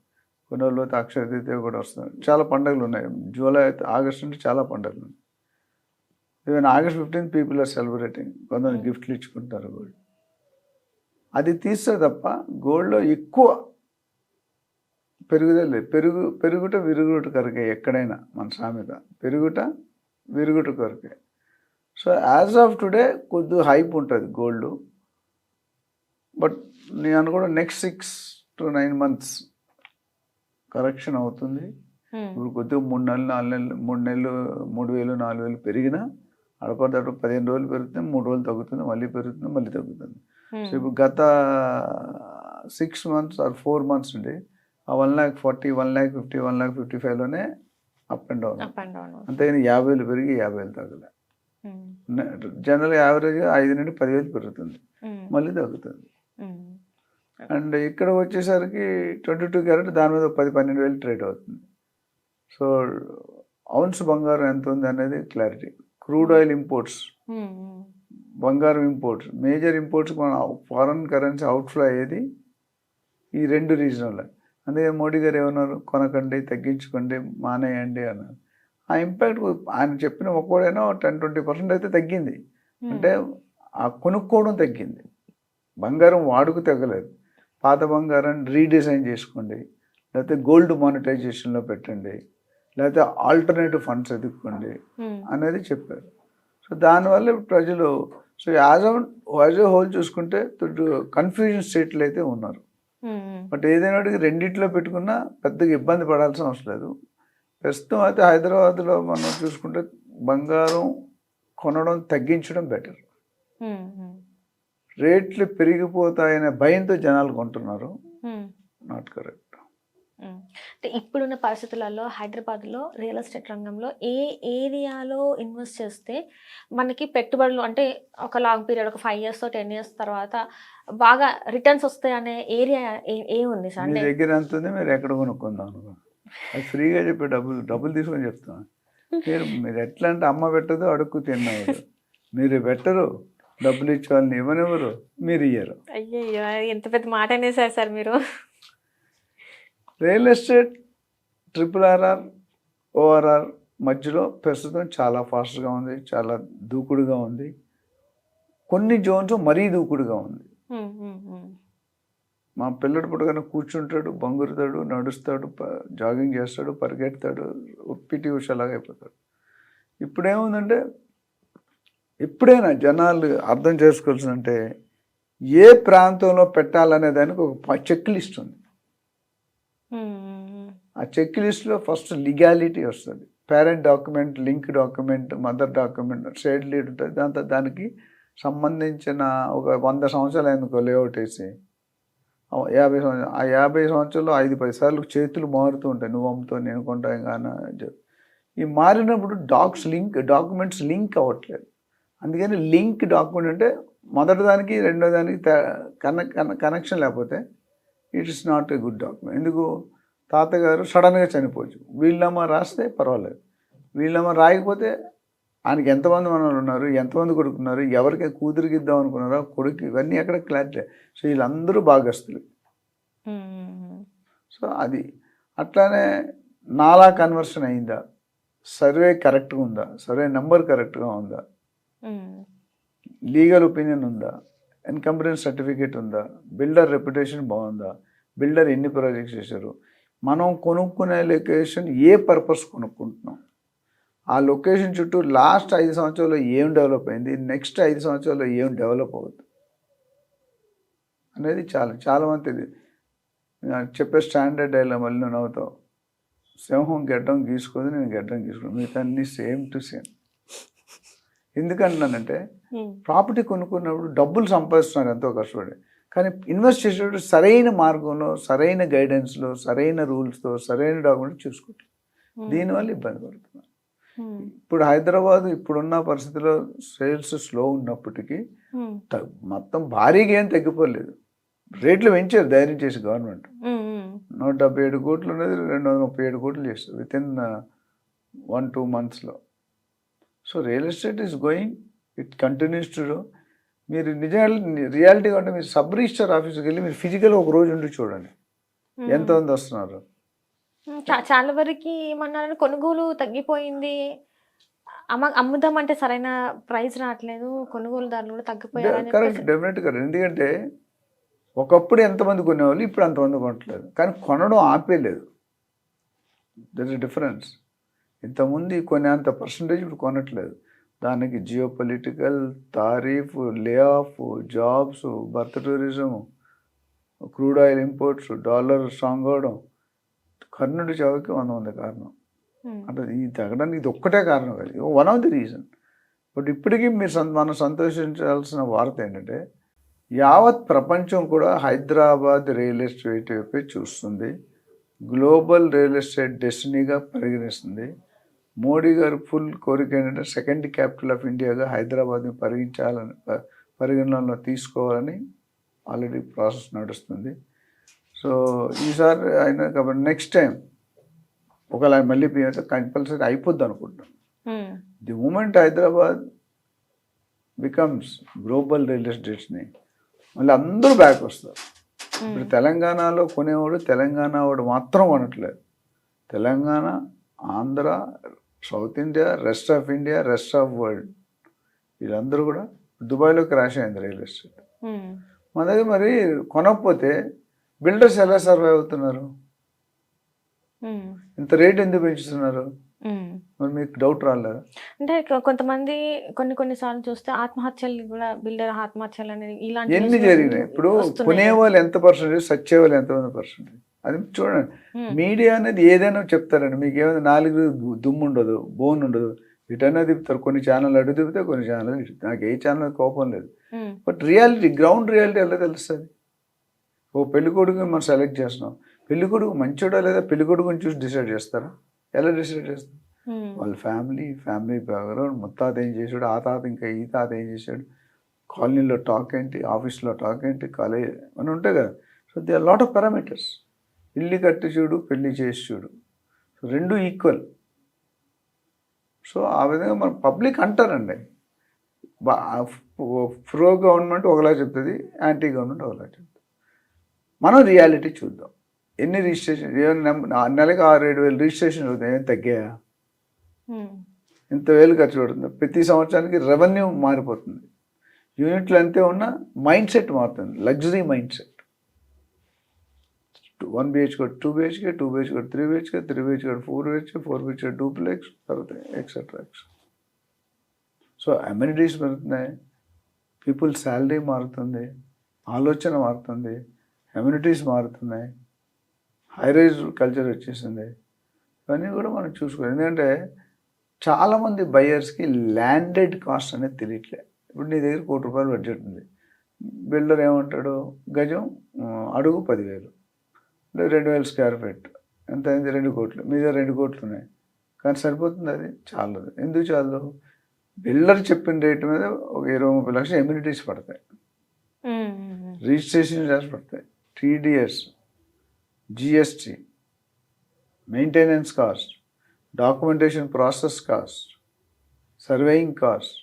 కొన్ని రోజులు అయితే అక్షయ తృతీయ కూడా వస్తుంది. చాలా పండుగలు ఉన్నాయి. జూలై అయితే ఆగస్ట్ అంటే చాలా పండుగలు ఉన్నాయి. Even August 15th people are celebrating, కొంతమంది గిఫ్ట్లు ఇచ్చుకుంటారు గోల్డ్. అది తీస్తే తప్ప గోల్డ్లో ఎక్కువ పెరుగుదల లేదు. పెరుగుట విరుగుట కొరకే, ఎక్కడైనా మన సామెత పెరుగుట విరుగుట కొరకే. సో యాజ్ ఆఫ్ టుడే కొద్దిగా హైప్ ఉంటుంది గోల్డ్. బట్ నేను అనుకోవడం నెక్స్ట్ 6 to 9 months కరెక్షన్ అవుతుంది. ఇప్పుడు కొద్దిగా 3 నెలలు 4 నెలలు 3 నెలలు 3,000 4,000 పెరిగినా అడపడదప్పుడు 15 రోజులు పెరుగుతుంది, 3 రోజులు తగ్గుతుంది, మళ్ళీ పెరుగుతుంది, మళ్ళీ తగ్గుతుంది. సో ఇప్పుడు గత 6 months or 4 months నుండి ఆ 1,40,000 1,50,000 1,55,000లోనే అప్ అండ్ డౌన్. అంతేగాని 50,000 పెరిగి 50,000 తగ్గలే. జనరల్ యావరేజ్గా 5 నుండి 10,000 పెరుగుతుంది, మళ్ళీ తగ్గుతుంది. అండ్ ఇక్కడ వచ్చేసరికి 22 క్యారెట్ దాని మీద 10-12 ట్రేడ్ అవుతుంది. సో ఔన్స్ బంగారం ఎంత ఉంది అనేది క్లారిటీ. క్రూడ్ ఆయిల్ ఇంపోర్ట్స్, బంగారం ఇంపోర్ట్స్, మేజర్ ఇంపోర్ట్స్ మన ఫారెన్ కరెన్సీ అవుట్ఫ్లో అయ్యేది ఈ 2 రీజన్లో. అందుకే మోడీ గారు ఏమన్నారు, కొనకండి, తగ్గించుకోండి, మానేయండి అన్నారు. ఆ ఇంపాక్ట్ ఆయన చెప్పిన ఒక్కోడైనా 10-20% అయితే తగ్గింది. అంటే ఆ కొనుక్కోవడం తగ్గింది, బంగారం వాడుకు తగ్గలేదు. పాత బంగారాన్ని రీడిజైన్ చేసుకోండి, లేకపోతే గోల్డ్ మానిటైజేషన్లో పెట్టండి, లేకపోతే ఆల్టర్నేటివ్ ఫండ్స్ ఎదుక్కోండి అనేది చెప్పారు. సో దానివల్ల ప్రజలు సో యాజ్ ఏ హోల్ చూసుకుంటే కన్ఫ్యూజన్ స్టేట్లో అయితే ఉన్నారు. బట్ ఏదైనా రెండిట్లో పెట్టుకున్నా పెద్దగా ఇబ్బంది పడాల్సిన అవసరం లేదు. ప్రస్తుతం అయితే హైదరాబాద్లో మనం చూసుకుంటే బంగారం కొనడం తగ్గించడం బెటర్. రేట్లు పెరిగిపోతాయనే భయంతో జనాలు కొంటున్నారు, నాట్ కరెక్ట్. అంటే ఇప్పుడున్న పరిస్థితులలో హైదరాబాద్లో రియల్ ఎస్టేట్ రంగంలో ఏ ఏరియాలో ఇన్వెస్ట్ చేస్తే మనకి పెట్టుబడులు అంటే ఒక లాంగ్ పీరియడ్, ఒక 5 years 10 years తర్వాత బాగా రిటర్న్స్ వస్తాయి అనే ఏరియా ఏ ఉంది సార్? మీ దగ్గర ఎంత ఉంది, మీరు ఎక్కడ కొనుక్కుందాం అనుకో, అది ఫ్రీగా చెప్పే డబ్బులు తీసుకొని చెప్తాను. మీరు ఎట్లా అంటే అమ్మ పెట్టదు, అడుక్కు తిన్నవాడు. మీరు పెట్టరు, డబ్బులు ఇచ్చే వాళ్ళని ఇవ్వనివ్వరు, మీరు ఇయ్యరు. అయ్యయ్యో, ఎంత పెద్ద మాట అనేసారు సార్ మీరు. రియల్ ఎస్టేట్ RRR, ORR మధ్యలో ప్రస్తుతం చాలా ఫాస్ట్గా ఉంది, చాలా దూకుడుగా ఉంది. కొన్ని జోన్స్ మరీ దూకుడుగా ఉంది. మా పిల్లడు పుట్టగానే కూర్చుంటాడు, బంగురుతాడు, నడుస్తాడు, జాగింగ్ చేస్తాడు, పరిగెడతాడు, పిటి ఉషలాగా అయిపోతాడు. ఇప్పుడేముందంటే ఎప్పుడైనా జనాలు అర్థం చేసుకోవాల్సిందంటే ఏ ప్రాంతంలో పెట్టాలనే దానికి ఒక చెక్ లిస్ట్ ఉంది. ఆ చెక్ లిస్ట్లో ఫస్ట్ లీగాలిటీ వస్తుంది, parent document, link document, mother document, shade lead ఉంటుంది. దానికి సంబంధించిన ఒక 100 సంవత్సరాలు ఎందుకో లేఅవుట్ వేసి 50 సంవత్సరాలు, ఆ 50 సంవత్సరాలు 5-10 సార్లు చేతులు మారుతూ ఉంటాయి. నువ్వు అమ్ముతావు, నేను కొంటాను కానీ ఈ మారినప్పుడు డాక్యుమెంట్స్ లింక్ అవ్వట్లేదు. అందుకని లింక్ డాక్యుమెంట్ అంటే మొదటి దానికి రెండో దానికి కనెక్షన్ లేకపోతే it is not a good document. ఎందుకు, తాతగారు సడన్గా చనిపోవచ్చు, వీళ్ళమ్మ రాస్తే పర్వాలేదు, వీళ్ళమ్మ రాయకపోతే ఆయనకి ఎంతమంది మనలు ఉన్నారు, ఎంతమంది కొడుకున్నారు, ఎవరికి కూతురికి ఇద్దాం అనుకున్నారో కొడుకు, ఇవన్నీ ఎక్కడ క్లారిటీ. సో వీళ్ళందరూ భాగస్తులు. సో అది అట్లానే నాలా కన్వర్షన్ అయిందా, సర్వే కరెక్ట్గా ఉందా, సర్వే నెంబర్ కరెక్ట్గా ఉందా, లీగల్ ఒపీనియన్ ఉందా, ఎన్కంబరెన్స్ సర్టిఫికేట్ ఉందా, బిల్డర్ రెప్యుటేషన్ బాగుందా, బిల్డర్ ఎన్ని ప్రాజెక్ట్స్ చేశారు, మనం కొనుక్కునే లొకేషన్ ఏ పర్పస్ కొనుక్కుంటున్నాం, ఆ లొకేషన్ చుట్టూ లాస్ట్ 5 సంవత్సరాల్లో ఏం డెవలప్ అయింది, నెక్స్ట్ 5 సంవత్సరాల్లో ఏం డెవలప్ అవుతుంది అనేది చాలామంది చెప్పే స్టాండర్డ్ డైలాగ్. మళ్ళీ నువ్వు నవ్వుతావు, సింహం గెడ్డం గీసుకుంది, నేను గెడ్డం గీసుకున్నాను, మిగతా అన్ని సేమ్ టు సేమ్. ఎందుకంటున్నానంటే ప్రాపర్టీ కొనుక్కున్నప్పుడు డబ్బులు సంపాదిస్తున్నారు ఎంతో కష్టపడి, కానీ ఇన్వెస్ట్ చేసేటప్పుడు సరైన మార్గంలో, సరైన గైడెన్స్లో, సరైన రూల్స్తో, సరైన డాక్యుమెంట్ చూసుకుంటారు. దీనివల్ల ఇబ్బంది పడుతున్నారు. ఇప్పుడు హైదరాబాద్ ఇప్పుడున్న పరిస్థితిలో సేల్స్ స్లో ఉన్నప్పటికీ మొత్తం భారీగా ఏం తగ్గిపోలేదు. రేట్లు పెంచారు ధైర్యం చేసి గవర్నమెంట్. 177 కోట్లు ఉన్నది 237 కోట్లు చేస్తారు వితిన్ 1-2 monthsలో. So real estate is going, it continues to do. మీరు రియాలిటీగా అంటే మీరు సబ్ రిజిస్టర్ ఆఫీస్కి వెళ్ళి మీరు ఫిజికల్ ఒక రోజు ఉండి చూడండి ఎంతమంది వస్తున్నారు. చాలా వరకు ఏమన్నారు, కొనుగోలు తగ్గిపోయింది, అమ్ముదామంటే సరైన ప్రైస్ రావట్లేదు, కొనుగోలుదారులు కూడా తగ్గిపోయారు. కరెక్ట్, డెఫినెట్గా. ఎందుకంటే ఒకప్పుడు ఎంతమంది కొనేవాళ్ళు, ఇప్పుడు అంతమంది కొనట్లేదు, కానీ కొనడం ఆపేయలేదు. There is difference. ఇంతకుముందు కొనేంత పర్సంటేజ్ ఇప్పుడు కొనట్లేదు. దానికి geo political, tariff, lay off, jobs, birth tourism, crude oil imports, dollar strong అవడం, కర్ణుడి చావుకి 100 కారణం. అంటే ఇది తగ్గడానికి ఇది ఒక్కటే కారణం కాదు, one of the reason. But ఇప్పటికీ మీరు మనం సంతోషించాల్సిన వార్త ఏంటంటే యావత్ ప్రపంచం కూడా హైదరాబాద్ రియల్ ఎస్టేట్ వైపే చూస్తుంది, గ్లోబల్ రియల్ ఎస్టేట్ డెస్టినీగా పరిగణిస్తుంది. మోడీ గారు ఫుల్ కోరిక ఏంటంటే సెకండ్ క్యాపిటల్ ఆఫ్ ఇండియాగా హైదరాబాద్ని పరిగణనలో తీసుకోవాలని ఆల్రెడీ ప్రాసెస్ నడుస్తుంది. సో ఈసారి అయినా కాబట్టి నెక్స్ట్ టైం ఒకవేళ మళ్ళీ కంపల్సరీ అయిపోద్ది అనుకుంటున్నాను. The moment Hyderabad becomes global real ఎస్టేట్ని మళ్ళీ అందరూ బ్యాక్ వస్తారు. ఇప్పుడు తెలంగాణలో కొనేవాడు తెలంగాణ వాడు మాత్రం కొనట్లేదు. Telangana, Andhra, south India, rest of India, rest of world వీళ్ళందరూ కూడా దుబాయ్లో క్రాష్ అయింది రియల్ ఎస్టేట్. మన దగ్గర మరి కొనకపోతే బిల్డర్స్ ఎలా సర్వైవ్ అవుతున్నారు? ఇంత రేట్ ఎందుకు పెంచుతున్నారు? మరి మీకు డౌట్ రాలేదా? అంటే కొంతమంది కొన్నిసార్లు చూస్తే ఆత్మహత్యలు కూడా, బిల్డర్ ఆత్మహత్యలు అనేది ఇలాంటి ఎన్ని జరిగినాయి. ఇప్పుడు కొనేవాళ్ళు ఎంత పర్సెంటేజ్, సచ్చేవాళ్ళు ఎంతమంది పర్సెంటేజ్, అది చూడండి. మీడియా అనేది ఏదైనా చెప్తారండి, మీకు ఏమైనా 4 దుమ్ము ఉండదు, బోన్ ఉండదు, ఇటైనా తిప్పుతారు. కొన్ని ఛానల్ అటు తిప్పితే కొన్ని ఛానల్ ఇటు. నాకు ఏ ఛానల్ కోపం లేదు, బట్ రియాలిటీ, గ్రౌండ్ రియాలిటీ ఎలా తెలుస్తుంది? ఓ పెళ్ళికొడుకుని మనం సెలెక్ట్ చేస్తున్నాం, పెళ్ళికొడుకు మంచోడా లేదా పెళ్ళికొడుకుని చూసి డిసైడ్ చేస్తారా? ఎలా డిసైడ్ చేస్తారు? వాళ్ళ ఫ్యామిలీ బ్యాక్గ్రౌండ్, ముత్తాత ఏం చేశాడు, ఆ తాత ఇంకా ఈ తాత ఏం చేశాడు, కాలనీలో టాక్ ఏంటి, ఆఫీస్లో టాక్ ఏంటి, కాలేజ్ అని ఉంటాయి కదా. So they are lot of parameters. ఇల్లు కట్టి చూడు, పెళ్లి చేసి చూడు, సో రెండు ఈక్వల్. సో ఆ విధంగా మన పబ్లిక్ అంటారండి, ప్రో గవర్నమెంట్ ఒకలా చెప్తుంది, యాంటీ గవర్నమెంట్ ఒకలా చెప్తుంది. మనం రియాలిటీ చూద్దాం. ఎన్ని రిజిస్ట్రేషన్, నెలకు 6-7 వేలు రిజిస్ట్రేషన్ అవుతాయి, ఏం తగ్గాయా? ఇంత వేలు ఖర్చు పెడుతుంది. ప్రతి సంవత్సరానికి రెవెన్యూ మారిపోతుంది, యూనిట్లు అంతే ఉన్న మైండ్ సెట్ మారుతుంది, luxury mind set. 1 BHK 2 BHK 2 BHK 3 BHK 3 BHK 4 BHK 4 BHK duplex, తర్వాత ఎక్సెట్రా. సో అమ్యూనిటీస్ పెరుగుతున్నాయి, పీపుల్ శాలరీ మారుతుంది, ఆలోచన మారుతుంది, అమ్యూనిటీస్ మారుతున్నాయి, హైరైజ్ కల్చర్ వచ్చేసింది. ఇవన్నీ కూడా మనం చూసుకోవాలి. ఎందుకంటే చాలామంది బయర్స్కి ల్యాండెడ్ కాస్ట్ అనేది తెలియట్లే. ఇప్పుడు నీ దగ్గర ₹1,00,00,000 బడ్జెట్ ఉంది, బిల్డర్ ఏమంటాడు, గజం అడుగు 10,000 అంటే 2,000 స్క్వేర్ ఫీట్ ఎంత అయింది, 2 కోట్లు. మీ దగ్గర 2 కోట్లు ఉన్నాయి, కానీ సరిపోతుంది? అది చాలదు. ఎందుకు చాలదు? బిల్డర్ చెప్పిన రేటు మీద ఒక 20-30 లక్షలు ఎమ్యూనిటీస్ పడతాయి, రిజిస్ట్రేషన్ చార్జ్ పడతాయి, TDS, GST, maintenance cost, documentation process cost, surveying cost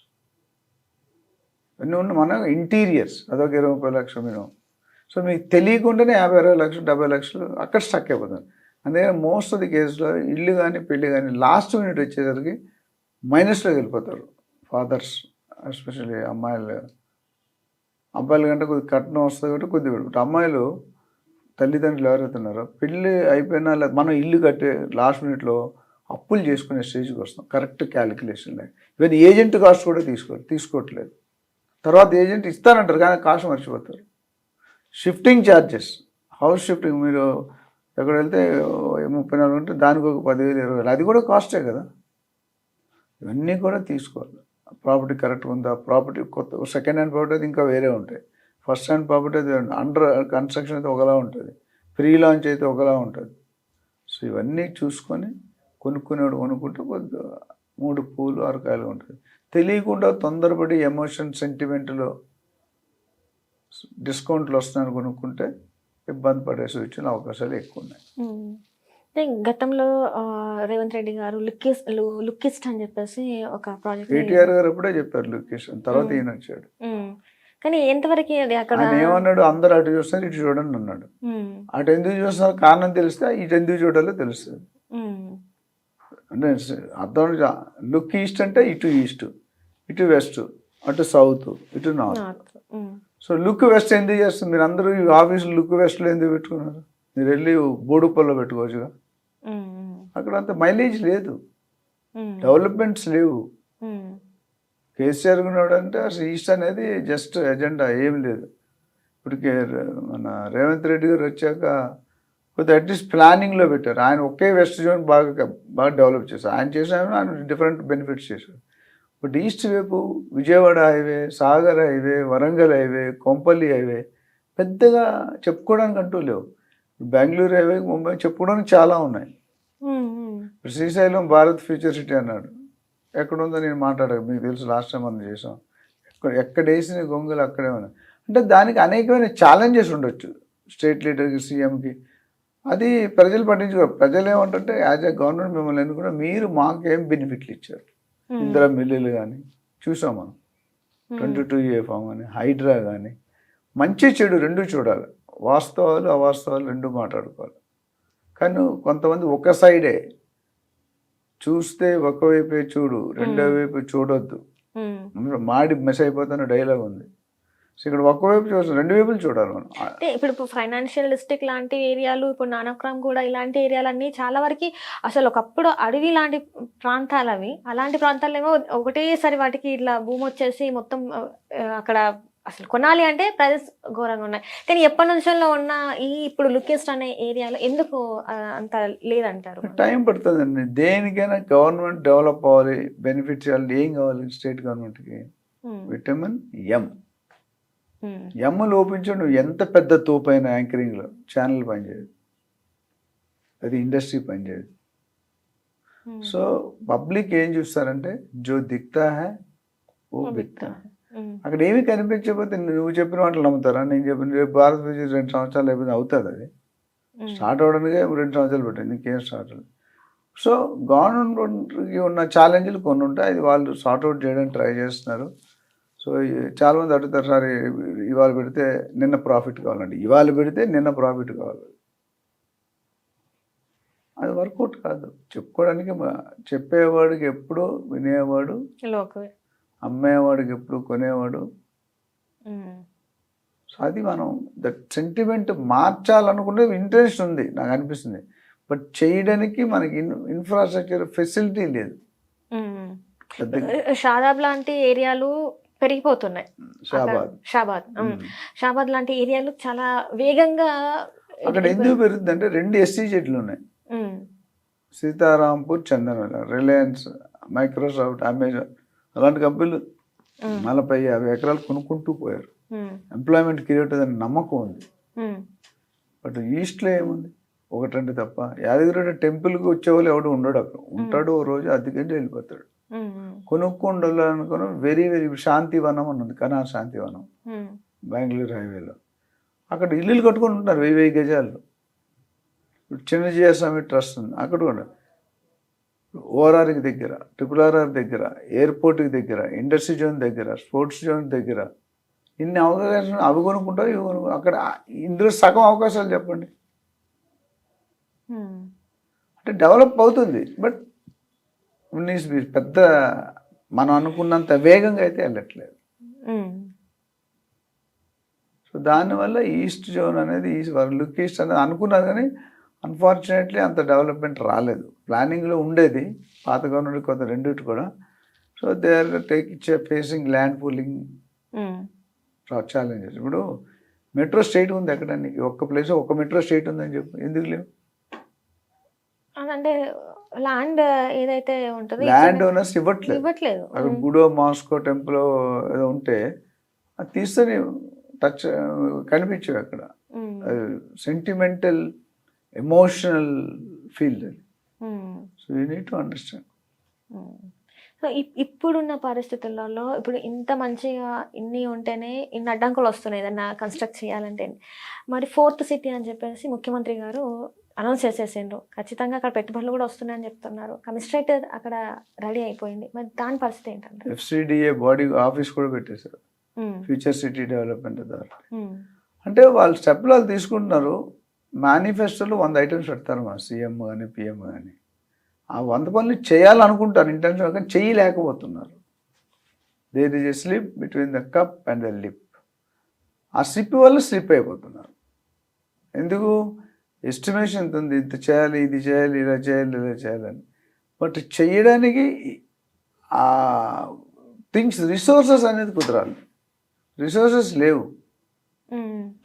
ఇవన్నీ ఉన్న మన ఇంటీరియర్స్ అదొక 20-30 లక్షలు మినిమం. సో మీకు తెలియకుండానే 50-60 లక్షలు 70 లక్షలు అక్కడ స్టక్ అయిపోతుంది. అందుకని మోస్ట్ ఆఫ్ ది కేసులో ఇల్లు కానీ పెళ్ళి కానీ లాస్ట్ మినిట్ వచ్చేసరికి మైనస్లోకి వెళ్ళిపోతారు ఫాదర్స్, ఎస్పెషల్లీ అబ్బాయిల కంటే కొద్ది కట్నం వస్తుంది కాబట్టి కొద్ది పెట్టుకుంటారు. అమ్మాయిలు తల్లిదండ్రులు ఎవరైతే ఉన్నారో పెళ్ళి అయిపోయినా మనం ఇల్లు కట్టే లాస్ట్ మినిట్లో అప్పులు చేసుకునే స్టేజ్కి వస్తాం. కరెక్ట్ క్యాలిక్యులేషన్ లేదు. ఈవెన్ ఏజెంట్ కాస్ట్ కూడా తీసుకోవట్లేదు. తర్వాత ఏజెంట్ ఇస్తానంటారు కానీ కాస్ట్ మర్చిపోతారు. షిఫ్టింగ్ ఛార్జెస్, హౌస్ షిఫ్టింగ్, మీరు ఎక్కడ వెళ్తే 34 ఉంటే దానికి ఒక 10,000 20,000, అది కూడా కాస్టే కదా. ఇవన్నీ కూడా తీసుకోవాలి. ప్రాపర్టీ కరెక్ట్గా ఉందా, ప్రాపర్టీ కొత్త సెకండ్ హ్యాండ్ ప్రాపర్టీ అయితే ఇంకా వేరే ఉంటాయి, ఫస్ట్ హ్యాండ్ ప్రాపర్టీ అయితే అండర్ కన్స్ట్రక్షన్ అయితే ఒకలా ఉంటుంది, ప్రీ లాంచ్ అయితే ఒకలా ఉంటుంది. సో ఇవన్నీ చూసుకొని కొనుక్కునేవాడు కొనుక్కుంటే కొద్దిగా 3 పూలు 6 కాయలు ఉంటుంది. తెలియకుండా తొందరపడి ఎమోషన్ సెంటిమెంట్లో డిస్కౌంట్లు వస్తున్నాయని కొనుక్కుంటే ఇబ్బంది పడే సూచనలు అవకాశాలు ఎక్కువ ఉన్నాయి. గతంలో రేవంత్ రెడ్డి గారు లుక్కిస్ట్ అని చెప్పేసి ఒక ప్రాజెక్ట్, కేటీఆర్ గారు అప్పుడే చెప్పారు లుక్కిస్ట్, తర్వాత ఈయన వచ్చాడు. కానీ ఎంతవరకు అది అక్కడ ఏమన్నాడు, అందరు అటు చూస్తున్నారు ఇటు చూడండి అన్నాడు. అటు ఎందుకు చూస్తున్నారు కారణం తెలిస్తే ఇటు ఎందుకు చూడాలో తెలుస్తుంది. అంటే అర్థం, లుక్ ఈస్ట్ అంటే ఇటు ఈస్ట్, ఇటు వెస్ట్, అటు సౌత్, ఇటు నార్త్. సో లుక్ వెస్ట్ ఎందుకు చేస్తుంది? మీరు అందరూ ఈ ఆఫీసులు లుక్ వెస్ట్లో ఎందుకు పెట్టుకున్నారు? మీరు వెళ్ళి బోడుపల్లో పెట్టుకోవచ్చుగా. అక్కడ అంత మైలేజ్ లేదు, డెవలప్మెంట్స్ లేవు. కేసీఆర్ ఉన్నాడు అంటే అసలు ఈస్ట్ అనేది జస్ట్ ఎజెండా ఏం లేదు. ఇప్పటికే మన రేవంత్ రెడ్డి గారు వచ్చాక కొద్దిగా అట్లీస్ట్ ప్లానింగ్లో పెట్టారు. ఆయన ఒకే వెస్ట్ జోన్ బాగా డెవలప్ చేశారు. ఆయన చేసిన ఆయన డిఫరెంట్ బెనిఫిట్స్ చేశారు. బట్ ఈస్ట్ వైపు Vijayawada highway, Sagar highway, Warangal highway, Kompally highway పెద్దగా చెప్పుకోవడానికి అంటూ లేవు. బెంగళూరు హైవే, ముంబై చెప్పుకోవడానికి చాలా ఉన్నాయి. ఇప్పుడు శ్రీశైలం భారత్ ఫ్యూచర్ సిటీ అన్నాడు. ఎక్కడుందో నేను మాట్లాడాను, మీకు తెలుసు, లాస్ట్ టైం మనం చేసాం. ఎక్కడ వేసిన గొంగలు అక్కడే ఉన్నాయి. అంటే దానికి అనేకమైన ఛాలెంజెస్ ఉండొచ్చు స్టేట్ లీడర్కి, సీఎంకి. అది ప్రజలు పట్టించుకోరు. ప్రజలు ఏమంటే యాజ్ ఎ గవర్నమెంట్ మిమ్మల్ని ఎన్నుకున్నా, మీరు మాకేం బెనిఫిట్లు ఇచ్చారు. ఇందిరా మిల్లులు కానీ చూసాం మనం, 22A ఫామ్ కానీ, హైడ్రా కానీ. మంచి చెడు రెండు చూడాలి, వాస్తవాలు అవాస్తవాలు రెండు మాట్లాడుకోవాలి. కానీ కొంతమంది ఒక సైడే చూస్తే ఒకవైపే చూడు, రెండో వైపు చూడొద్దు, మాడి మెస్ అయిపోతున్న డైలాగ్ ఉంది. సో ఇక్కడ ఒకవైపు చూస్తాం, రెండు వైపులు చూడాలి మనం. అంటే ఇప్పుడు ఫైనాన్షియల్ డిస్ట్రిక్ట్ లాంటి ఏరియాలు, ఇప్పుడు నానక్రామ్ కూడా ఇలాంటి ఏరియాలన్నీ చాలా వరకు అసలు ఒకప్పుడు అడవి లాంటి ప్రాంతాలు అవి. అలాంటి ప్రాంతాలు ఏమో ఒకటేసారి వాటికి ఇట్లా భూమి వచ్చేసి మొత్తం అక్కడ అసలు కొనాలి అంటే ప్రైజెస్ ఘోరంగా ఉన్నాయి. కానీ ఎప్పటి నుంచో ఉన్న ఈ ఇప్పుడు లుకెస్ట్ అనే ఏరియాలో ఎందుకు అంత లేదంటారు? టైం పడుతుందండి. దేనికైనా గవర్నమెంట్ డెవలప్ అవ్వాలి, బెనిఫిట్స్ ఇవ్వాలి. ఏం కావాలి స్టేట్ గవర్నమెంట్కి? విటమిన్ ఎమ్ లోపించి నువ్వు ఎంత పెద్ద తోపైన యాంకరింగ్లో ఛానల్ పనిచేయదు, అది ఇండస్ట్రీ పనిచేయదు. సో పబ్లిక్ ఏం చూస్తారంటే జో దిక్తా హై ఓ బిక్తా. అక్కడ ఏమి కనిపించకపోతే నువ్వు చెప్పిన వాటిని నమ్ముతారా? నేను చెప్పిన రేపు భారత్ విజయ్ 2 సంవత్సరాలు అయిపోయింది, అవుతుంది. అది స్టార్ట్ అవడానికి 2 సంవత్సరాలు పెట్టింది, ఇంకేం స్టార్ట్ అవ్వలేదు. సో గవర్నమెంట్కి ఉన్న ఛాలెంజ్లు కొన్ని ఉంటాయి, అది వాళ్ళు సార్ట్అవుట్ చేయడానికి ట్రై చేస్తున్నారు. సో చాలామంది అడుగుతారు, సార్ ఇవాళ పెడితే నిన్న ప్రాఫిట్ కావాలండి, ఇవాళ పెడితే నిన్న ప్రాఫిట్ కావాలి. అది వర్కౌట్ కాదు. చెప్పుకోవడానికి చెప్పేవాడికి ఎప్పుడు వినేవాడు, అమ్మేవాడికి ఎప్పుడు కొనేవాడు. సో అది మనం దట్ సెంటిమెంట్ మార్చాలనుకుంటే ఇంట్రెస్ట్ ఉంది నాకు అనిపిస్తుంది. బట్ చేయడానికి మనకి ఇన్ఫ్రాస్ట్రక్చర్ ఫెసిలిటీ లేదు. షాదాబ్ లాంటి ఏరియాలు పెరిగిపోతున్నాయి. షాబాద్ లాంటి ఏరియాలు చాలా వేగంగా. అక్కడ ఎందుకు పెరుగుతుంది అంటే 2 ఎస్సీ చెట్లు ఉన్నాయి, సీతారాంపూర్, చందన, రిలయన్స్, మైక్రోసాఫ్ట్, అమెజాన్ అలాంటి కంపెనీలు 40-50 ఎకరాలు కొనుక్కుంటూ పోయారు. ఎంప్లాయ్మెంట్ క్రియేట్ అనే నమ్మకం ఉంది. బట్ ఈస్ట్లో ఏముంది? 1-2 తప్ప. యాదగిరి టెంపుల్కి వచ్చేవాళ్ళు ఎవడు ఉండడు అక్కడ. ఉంటాడు, ఓ రోజు అద్దెకంటే వెళ్ళిపోతాడు. కొనుక్కుండాలి అనుకున్న వెరీ శాంతివనం అని ఉంది, కనా శాంతివనం, బెంగళూరు హైవేలో. అక్కడ ఇల్లులు కట్టుకొని ఉంటారు 1000 గజాలు. ఇప్పుడు చిన్నజీయస్వామి ట్రస్ట్ ఉంది, అక్కడ కూడా ఓఆర్ఆర్కి దగ్గర, RRR దగ్గర, ఎయిర్పోర్ట్కి దగ్గర, ఇండస్ట్రీ జోన్ దగ్గర, స్పోర్ట్స్ జోన్ దగ్గర ఇన్ని అవకాశాలు. అవి కొనుక్కుంటారు, ఇవి కొనుక్కుంటారు. అక్కడ ఇందులో సగం అవకాశాలు చెప్పండి. అంటే డెవలప్ అవుతుంది, బట్ పెద్ద మనం అనుకున్నంత వేగంగా అయితే వెళ్ళట్లేదు. సో దానివల్ల ఈస్ట్ జోన్ అనేది లుక్ ఈస్ట్ అనేది అనుకున్నారు, కానీ అన్ఫార్చునేట్లీ అంత డెవలప్మెంట్ రాలేదు. ప్లానింగ్లో ఉండేది పాత గవర్నమెంట్, కొత్త రెండింటి కూడా. So they are facing land pooling challenges. ఇప్పుడు మెట్రో స్టేట్ ఉంది ఎక్కడ? ఒక్క ప్లేస్ ఒక మెట్రో స్టేట్ ఉందని చెప్పు, ఎందుకు లేవు? అంటే ల్యాండ్ ఏదైతే ఉంటుందో ల్యాండ్ ఓనర్స్ ఇవ్వట్లేదు. అక్కడ గుడో, మాస్కో టెంపుల్ ఏదో ఉంటే అది తీసుకొని టచ్ కనిపించవు అక్కడ. సెంటిమెంటల్ ఎమోషనల్ ఫీల్డ్ అది. So you need to understand. So ఇప్పుడున్న పరిస్థితులలో ఇప్పుడు ఇంత మంచిగా ఇన్ని ఉంటేనే ఇన్ని అడ్డంకులు వస్తున్నాయి ఏదన్నా కన్స్ట్రక్ట్ చేయాలంటే. మరి 4th సిటీ అని చెప్పేసి ముఖ్యమంత్రి గారు అనౌన్స్ చేసేసిండ్రు. ఖచ్చితంగా అక్కడ పెట్టుబడులు కూడా వస్తున్నాయని చెప్తున్నారు. కమిషనరేట్ అక్కడ రెడీ అయిపోయింది. మరి దాని పరిస్థితి ఏంటంటే FCDA బాడీ ఆఫీస్ కూడా పెట్టేశారు, ఫ్యూచర్ సిటీ డెవలప్మెంట్ అథారిటీ. అంటే వాళ్ళు స్టెప్లు వాళ్ళు తీసుకుంటున్నారు. మేనిఫెస్టోలో 100 ఐటమ్స్ పెడతారు మా సీఎం కానీ పిఎం కానీ. ఆ 100 పనులు చేయాలనుకుంటారు ఇంటెన్షన్, కానీ చేయలేకపోతున్నారు. There is a slip between the cup and the lip. ఆ స్లిప్ వల్ల స్లిప్ అయిపోతున్నారు. ఎందుకు? ఎస్టిమేషన్ ఎంత ఉంది, ఇంత చేయాలి, ఇది చేయాలి, ఇలా చేయాలి, ఇలా చేయాలని. బట్ చేయడానికి ఆ థింగ్స్ రిసోర్సెస్ అనేది కుదరాలి. రిసోర్సెస్ లేవు.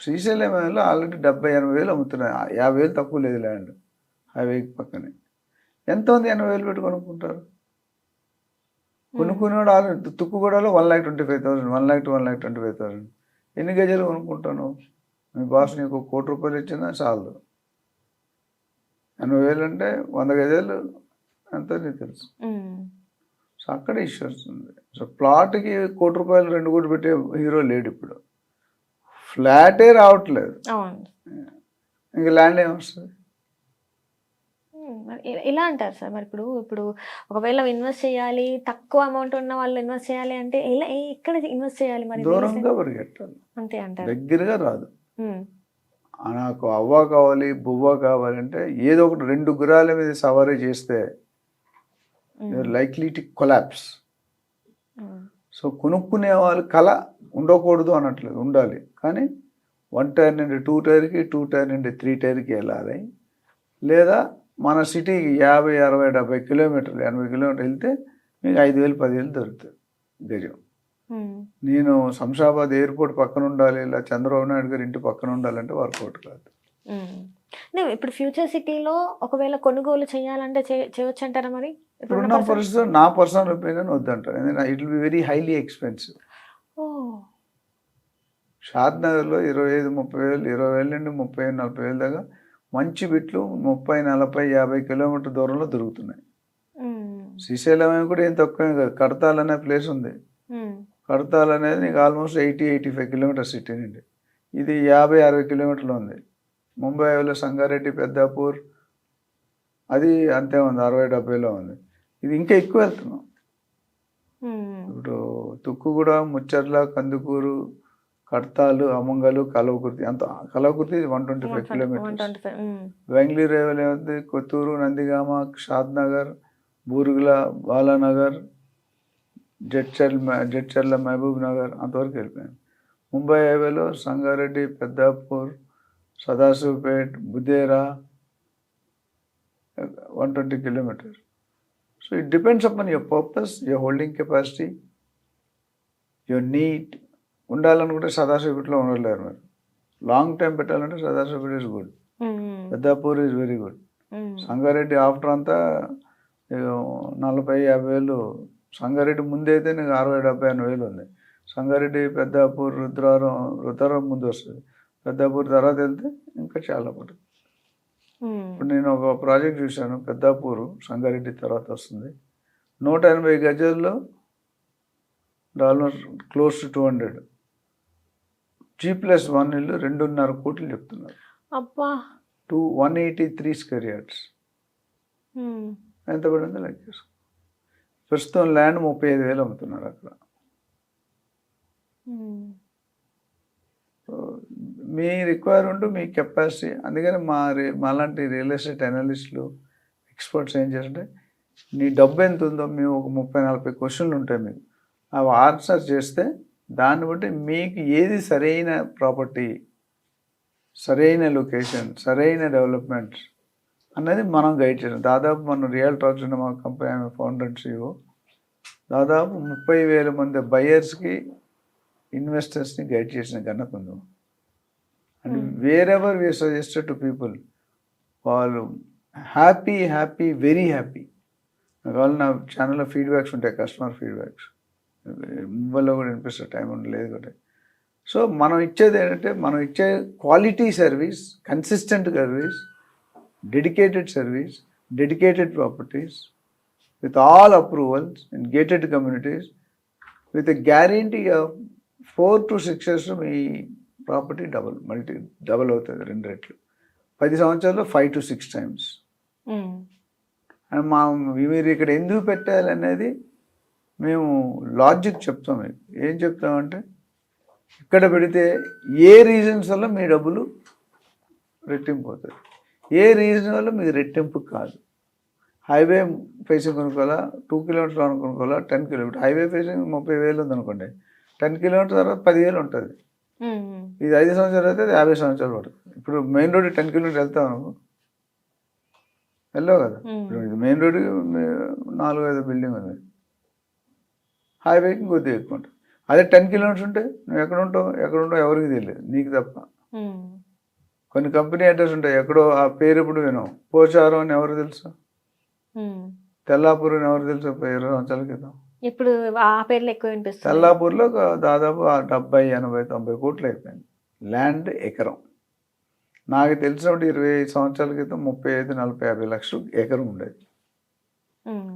శ్రీశైలం ఆల్రెడీ 70-80 వేలు అమ్ముతున్నాయి. 50,000 తక్కువ లేదు ల్యాండ్ హైవేకి పక్కనే. ఎంతమంది 80,000 పెట్టి కొనుక్కుంటారు? కొనుక్కునేవాడు ఆల్రెడీ తుక్కుగూడలో 1,25,000, 1,00,000 ఎన్ని గజాలు కొనుక్కుంటాను? మీ బాస్ నీకు ₹1,00,00,000 ఇచ్చినా చాలు. 80,000 అంటే 100 గజాలు ఎంతో నీకు తెలుసు. సో అక్కడ ఇష్యూస్ ఉంది. సో ప్లాట్కి ₹1,00,00,000 2 కోట్లు పెట్టే హీరో లేడు ఇప్పుడు. ఫ్లాటే రావట్లేదు, ఇంక ల్యాండ్ ఏమొస్తుంది? ఎలా అంటారు సార్? మరి ఇప్పుడు ఒకవేళ ఇన్వెస్ట్ చేయాలి, తక్కువ అమౌంట్ ఉన్న వాళ్ళు ఇన్వెస్ట్ చేయాలి అంటే ఎలా, ఎక్కడ ఇన్వెస్ట్ చేయాలి? మరి దూరంగా పరిగెట్టాలి, అంతే అంటారు. దగ్గరగా రాదు. నాకు అవ్వ కావాలి, బువ్వ కావాలంటే ఏదో ఒకటి 2 గుర్రాల మీద సవారీ చేస్తే లైక్లీ టు కొలాప్స్. సో కొనుక్కునే వాళ్ళు కళ ఉండకూడదు అనట్లేదు, ఉండాలి. కానీ 1 టైర్ నుండి 2 టైర్కి, 2 టైర్ నుండి 3 టైర్కి వెళ్ళాలి. లేదా మన సిటీకి 50, 60, 70 కిలోమీటర్లు, 80 కిలోమీటర్లు వెళ్తే మీకు 5,000, 10,000 దొరుకుతుంది గజం. నేను శంషాబాద్ ఎయిర్పోర్ట్ పక్కన ఉండాలి, ఇలా చంద్రబాబు నాయుడు గారి ఇంటి పక్కన ఉండాలంటే వర్కౌట్ కాదు. ఇప్పుడు ఫ్యూచర్ సిటీలో ఒకవేళ కొనుగోలు చేయాలంటే చేయొచ్చు అంటారా? మరి ఇప్పుడున్న పరిస్థితి నా పర్సనల్ ఒపీనియన్ వద్దంటారు. ఎందుకంటే it will be very highly expensive. షాద్ నగర్లో 25-30,000, 20,000 నుండి 30,000-40,000 దాకా మంచి బిట్లు 30, 40, 50 కిలోమీటర్ దూరంలో దొరుకుతున్నాయి. శ్రీశైలం కూడా ఏం తక్కువ కాదు. కడతాల్ అనే ప్లేస్ ఉంది. కడతాల్ అనేది నీకు ఆల్మోస్ట్ 80-85 కిలోమీటర్ సిటీ నుండి. ఇది 50-60 కిలోమీటర్లు ఉంది. ముంబైలో సంగారెడ్డి, పెద్దాపూర్ అది అంతే ఉంది, 60-70లో ఉంది. ఇది ఇంకా ఎక్కువ వెళ్తున్నాం. ఇప్పుడు తుక్కుగూడ, ముచ్చర్ల, కందుకూరు, కడతాలు, అమంగలు, కలవకుర్తి, అంత కలవకుర్తి 125 కిలోమీటర్స్. బెంగళూరు ఏముంది, కొత్తూరు, నందిగామ, షాద్ నగర్, బూర్గుల, బాలానగర్, జడ్చర్ల, మహబూబ్ నగర్ అంతవరకు వెళ్ళిపోయాను. ముంబై హైవేలో Sangareddy, Peddapur, Sadashivpet, Budera 120 kilometres. So it depends upon your purpose, your holding capacity, your need. ఉండాలనుకుంటే సదాశివపేటలో ఉండలేరు మీరు. లాంగ్ టైం పెట్టాలంటే Sadashivpet is good, Peddapur is very good. Sangareddy after అంతా 40-50 వేలు. సంగారెడ్డి ముందు అయితే నీకు 60-70-80 ఉంది. సంగారెడ్డి, పెద్దాపూర్, రుద్రవరం ముందు వస్తుంది. పెద్దాపూర్ తర్వాత వెళ్తే ఇంకా చాలా పడుతుంది. ఇప్పుడు నేను ఒక ప్రాజెక్ట్ చూశాను, పెద్దాపూరు సంగారెడ్డి తర్వాత వస్తుంది. 180 గజాల్లో ఆల్మోస్ట్ క్లోజ్ టు 200. G+1 ఇల్లు 2.5 కోట్లు చెప్తున్నారు. 183 స్క్వేర్ యార్డ్స్ ఎంత పడిందో లైక్ చేసుకో. ప్రస్తుతం ల్యాండ్ 35,000 అమ్ముతున్నారు అక్కడ. మీ రిక్వైర్మెంట్, మీ కెపాసిటీ. అందుకని మాలాంటి రియల్ ఎస్టేట్ అనలిస్టులు, ఎక్స్పర్ట్స్ ఏం చేస్తుంటే నీ డబ్బు ఎంత ఉందో మేము ఒక 30-40 క్వశ్చన్లు ఉంటాయి మీకు, అవి ఆన్సర్ చేస్తే దాన్ని బట్టి మీకు ఏది సరైన ప్రాపర్టీ, సరైన లొకేషన్, సరైన డెవలప్మెంట్ అన్నది మనం గైడ్ చేసాం. దాదాపు మనం రియల్ టాక్స్ ఉన్న మా కంపెనీ ఫౌండర్ అండ్ CEO దాదాపు 30,000 మంది బయర్స్కి, ఇన్వెస్టర్స్ని గైడ్ చేసిన ఘనత ఉంది. And wherever we suggested to people, వాళ్ళు హ్యాపీ, వెరీ హ్యాపీ. వాళ్ళు నా ఛానల్లో ఫీడ్బ్యాక్స్ ఉంటాయి, కస్టమర్ ఫీడ్బ్యాక్స్. ముంబైలో కూడా వినిపిస్తే టైం ఉండలేదు కూడా. సో మనం ఇచ్చేది ఏంటంటే, మనం ఇచ్చే quality service, consistent service, dedicated service, dedicated properties with all approvals in gated communities with a guarantee of 4 to 6 years me property double అవుతుంది, 2 రెట్లు. 10 సంవత్సరాల్లో 5 to 6 times. అండ్ మీరు ఇక్కడ ఎందుకు పెట్టాలనేది మేము లాజిక్ చెప్తాం. మీకు ఏం చెప్తామంటే, ఇక్కడ పెడితే ఏ రీజన్స్ వల్ల మీ డబ్బులు రెట్టింపు అవుతుంది, ఏ రీజన్ వల్ల మీకు రెట్టింపు కాదు. హైవే ఫేసింగ్ కొనుక్కోవాలా, 2 kilometers కొనుక్కోవాలా, 10 kilometers. హైవే ఫేసింగ్ 30,000 ఉందనుకోండి, 10 kilometers తర్వాత 10,000 ఉంటుంది. ఇది 5 సంవత్సరాలు అయితే 50 సంవత్సరాలు పడుతుంది. ఇప్పుడు మెయిన్ రోడ్ 10 kilometers వెళ్తాం అనుకో, వెళ్ళావు కదా. ఇప్పుడు మెయిన్ రోడ్డుకి 4-5 బిల్డింగ్ ఉంది. హైవేకి కొద్దిగా ఎక్కువ ఉంటుంది. అదే 10 కిలోమీటర్స్ ఉంటే నువ్వు ఎక్కడ ఉంటావు ఎవరికి తెలియదు, నీకు తప్ప. కొన్ని కంపెనీ అడ్రస్ ఉంటాయి, ఎక్కడో ఆ పేరు ఎప్పుడు వినవు. పోచారం అని ఎవరు తెలుసు, తెల్లాపూర్ అని ఎవరు తెలుసు 20 సంవత్సరాల క్రితం. ఇప్పుడు ఆ పేర్లు ఎక్కువ వినిపిస్తుంది. తెల్లాపూర్లో దాదాపు 70, 80, 90 కోట్లు అయిపోయింది ల్యాండ్ ఎకరం. నాకు తెలిసినప్పుడు 25 సంవత్సరాల క్రితం 35, 40, 50 లక్షలు ఎకరం ఉండేది.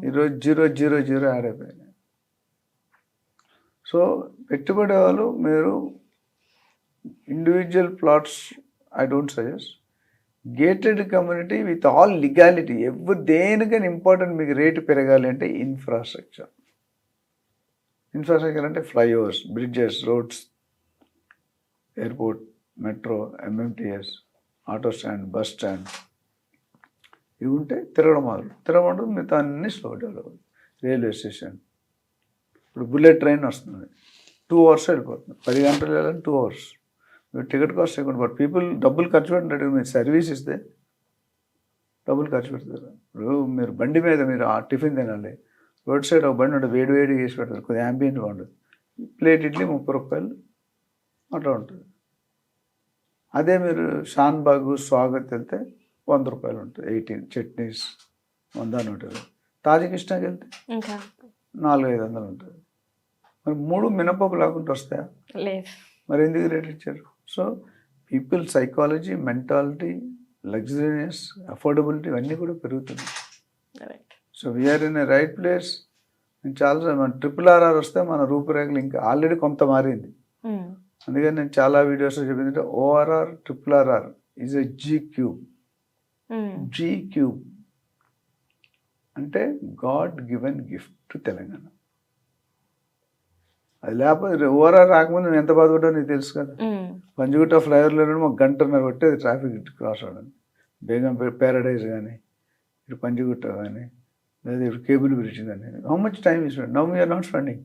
ఈరోజు 0.00 యాడ్ అయిపోయింది. సో పెట్టుబడి వాళ్ళు మీరు individual plots I don't suggest. Gated community with all legality. దేనికైనా ఇంపార్టెంట్ మీకు రేటు పెరగాలి అంటే ఇన్ఫ్రాస్ట్రక్చర్ అంటే flyovers, bridges, roads, airport, metro, MMTS, auto stand, bus stand, ఇవి ఉంటే తిరగడం మిగతా అన్ని స్లో డెవలప్. రైల్వే స్టేషన్, ఇప్పుడు బుల్లెట్ ట్రైన్ వస్తుంది, 2 hours వెళ్ళిపోతుంది. 10 గంటలు వెళ్ళాలని 2 hours. మీరు టికెట్ కాస్ట్ ఎక్కువ, బట్ పీపుల్ డబ్బులు ఖర్చు పెట్టినట్టు మీరు సర్వీస్ ఇస్తే డబ్బులు ఖర్చు పెడతారు. ఇప్పుడు మీరు బండి మీద మీరు ఆ టిఫిన్ తినాలి, రోడ్ సైడ్ ఒక బండి ఉంటుంది, వేడి చేసి పెడతారు, కొద్దిగా యాంబియెంట్ బాగుంటుంది. ప్లేట్ ఇడ్లీ 30 రూపాయలు అట్లా ఉంటుంది. అదే మీరు షాన్బాగ్, స్వాగత్ వెళ్తే 100 రూపాయలు ఉంటుంది, 18 చట్నీస్ 100, 120. తాజకిష్టాకి వెళ్తే ఇంకా 400-500 ఉంటుంది. మరి 3 మినపప్పు లేకుండా వస్తాయా? లేదు. మరి ఎందుకు రేట్ ఇచ్చారు? So people psychology, mentality, luxuriness, affordability ఇవన్నీ కూడా పెరుగుతుంది. So we're in a right place. చాలా మన RRR వస్తే మన రూపురేఖలు ఇంకా ఆల్రెడీ కొంత మారింది. అందుకని నేను చాలా వీడియోస్లో చెప్పింది ORR, RRR ఈజ్ ఎ G-క్యూబ్. G-క్యూబ్ అంటే God given gift to Telangana. అది లేకపోతే ORR రాకముందు నేను ఎంత బాధపడ్డా నీకు తెలుసు కదా. పంజగుట్ట ఫ్లైఓవర్లో మాకు 1.5 గంట పట్టేది ట్రాఫిక్ క్రాస్ అవ్వడానికి. బేగం ప్యారడైజ్ కానీ, ఇటు పంజగుట్ట కానీ, లేదా ఇప్పుడు కేబుల్ బ్రిడ్జ్ కానీ, హౌ మచ్ టైమ్ ఈ spend. Now we are not spending.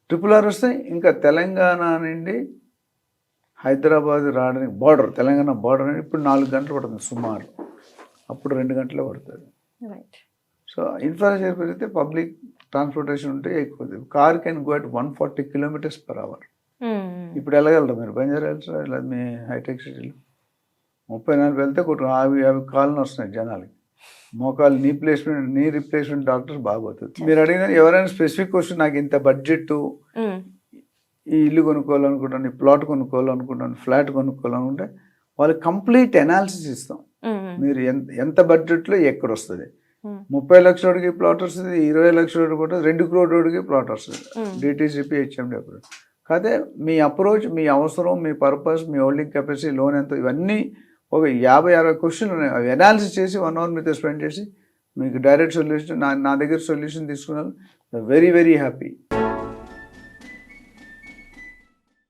RRR వస్తే ఇంకా తెలంగాణ నుండి హైదరాబాద్ రావడానికి బార్డర్, తెలంగాణ బార్డర్ అనేది ఇప్పుడు 4 గంటలు పడుతుంది సుమారు, అప్పుడు 2 గంటలే పడుతుంది. సో ఇన్ఫ్రాస్ట్రక్చర్ పెరిగితే పబ్లిక్ ట్రాన్స్పోర్టేషన్ ఉంటే ఎక్కువ. Car can go at 140 km/h. ఇప్పుడు వెళ్ళగలరు మీరు బంజారా హిల్స్, లేదా మీ హైటెక్ సిటీలో 34 వెళ్తే 50 కాళ్ళను వస్తున్నాయి జనాలకి. మోకాలు నీ రీప్లేస్మెంట్ డాక్టర్స్ బాగోతుంది. మీరు అడిగిన ఎవరైనా స్పెసిఫిక్ క్వశ్చన్, నాకు ఇంత బడ్జెట్, ఈ ఇల్లు కొనుక్కోవాలనుకుంటాను, ఈ ప్లాట్ కొనుక్కోవాలనుకుంటాను, ఫ్లాట్ కొనుక్కోవాలనుకుంటే వాళ్ళకి కంప్లీట్ అనాలిసిస్ ఇస్తాం. మీరు ఎంత బడ్జెట్లో ఎక్కడ వస్తుంది. 30 లక్షలకి ప్లాట్ వస్తుంది, 20 లక్షల కూడా 2 crore ప్లాట్ వస్తుంది, DTCP, HMD అప్రోచ్. కాదే మీ అప్రోచ్, మీ అవసరం, మీ పర్పస్, మీ హోల్డింగ్ కెపాసిటీ, లోన్ ఎంత, ఇవన్నీ ఒక 50-60 క్వశ్చన్లు ఉన్నాయి. అవి అనాలిసిస్ చేసి 1 hour మీతో స్పెండ్ చేసి మీకు డైరెక్ట్ సొల్యూషన్, నా దగ్గర సొల్యూషన్ తీసుకున్నాను. Very happy.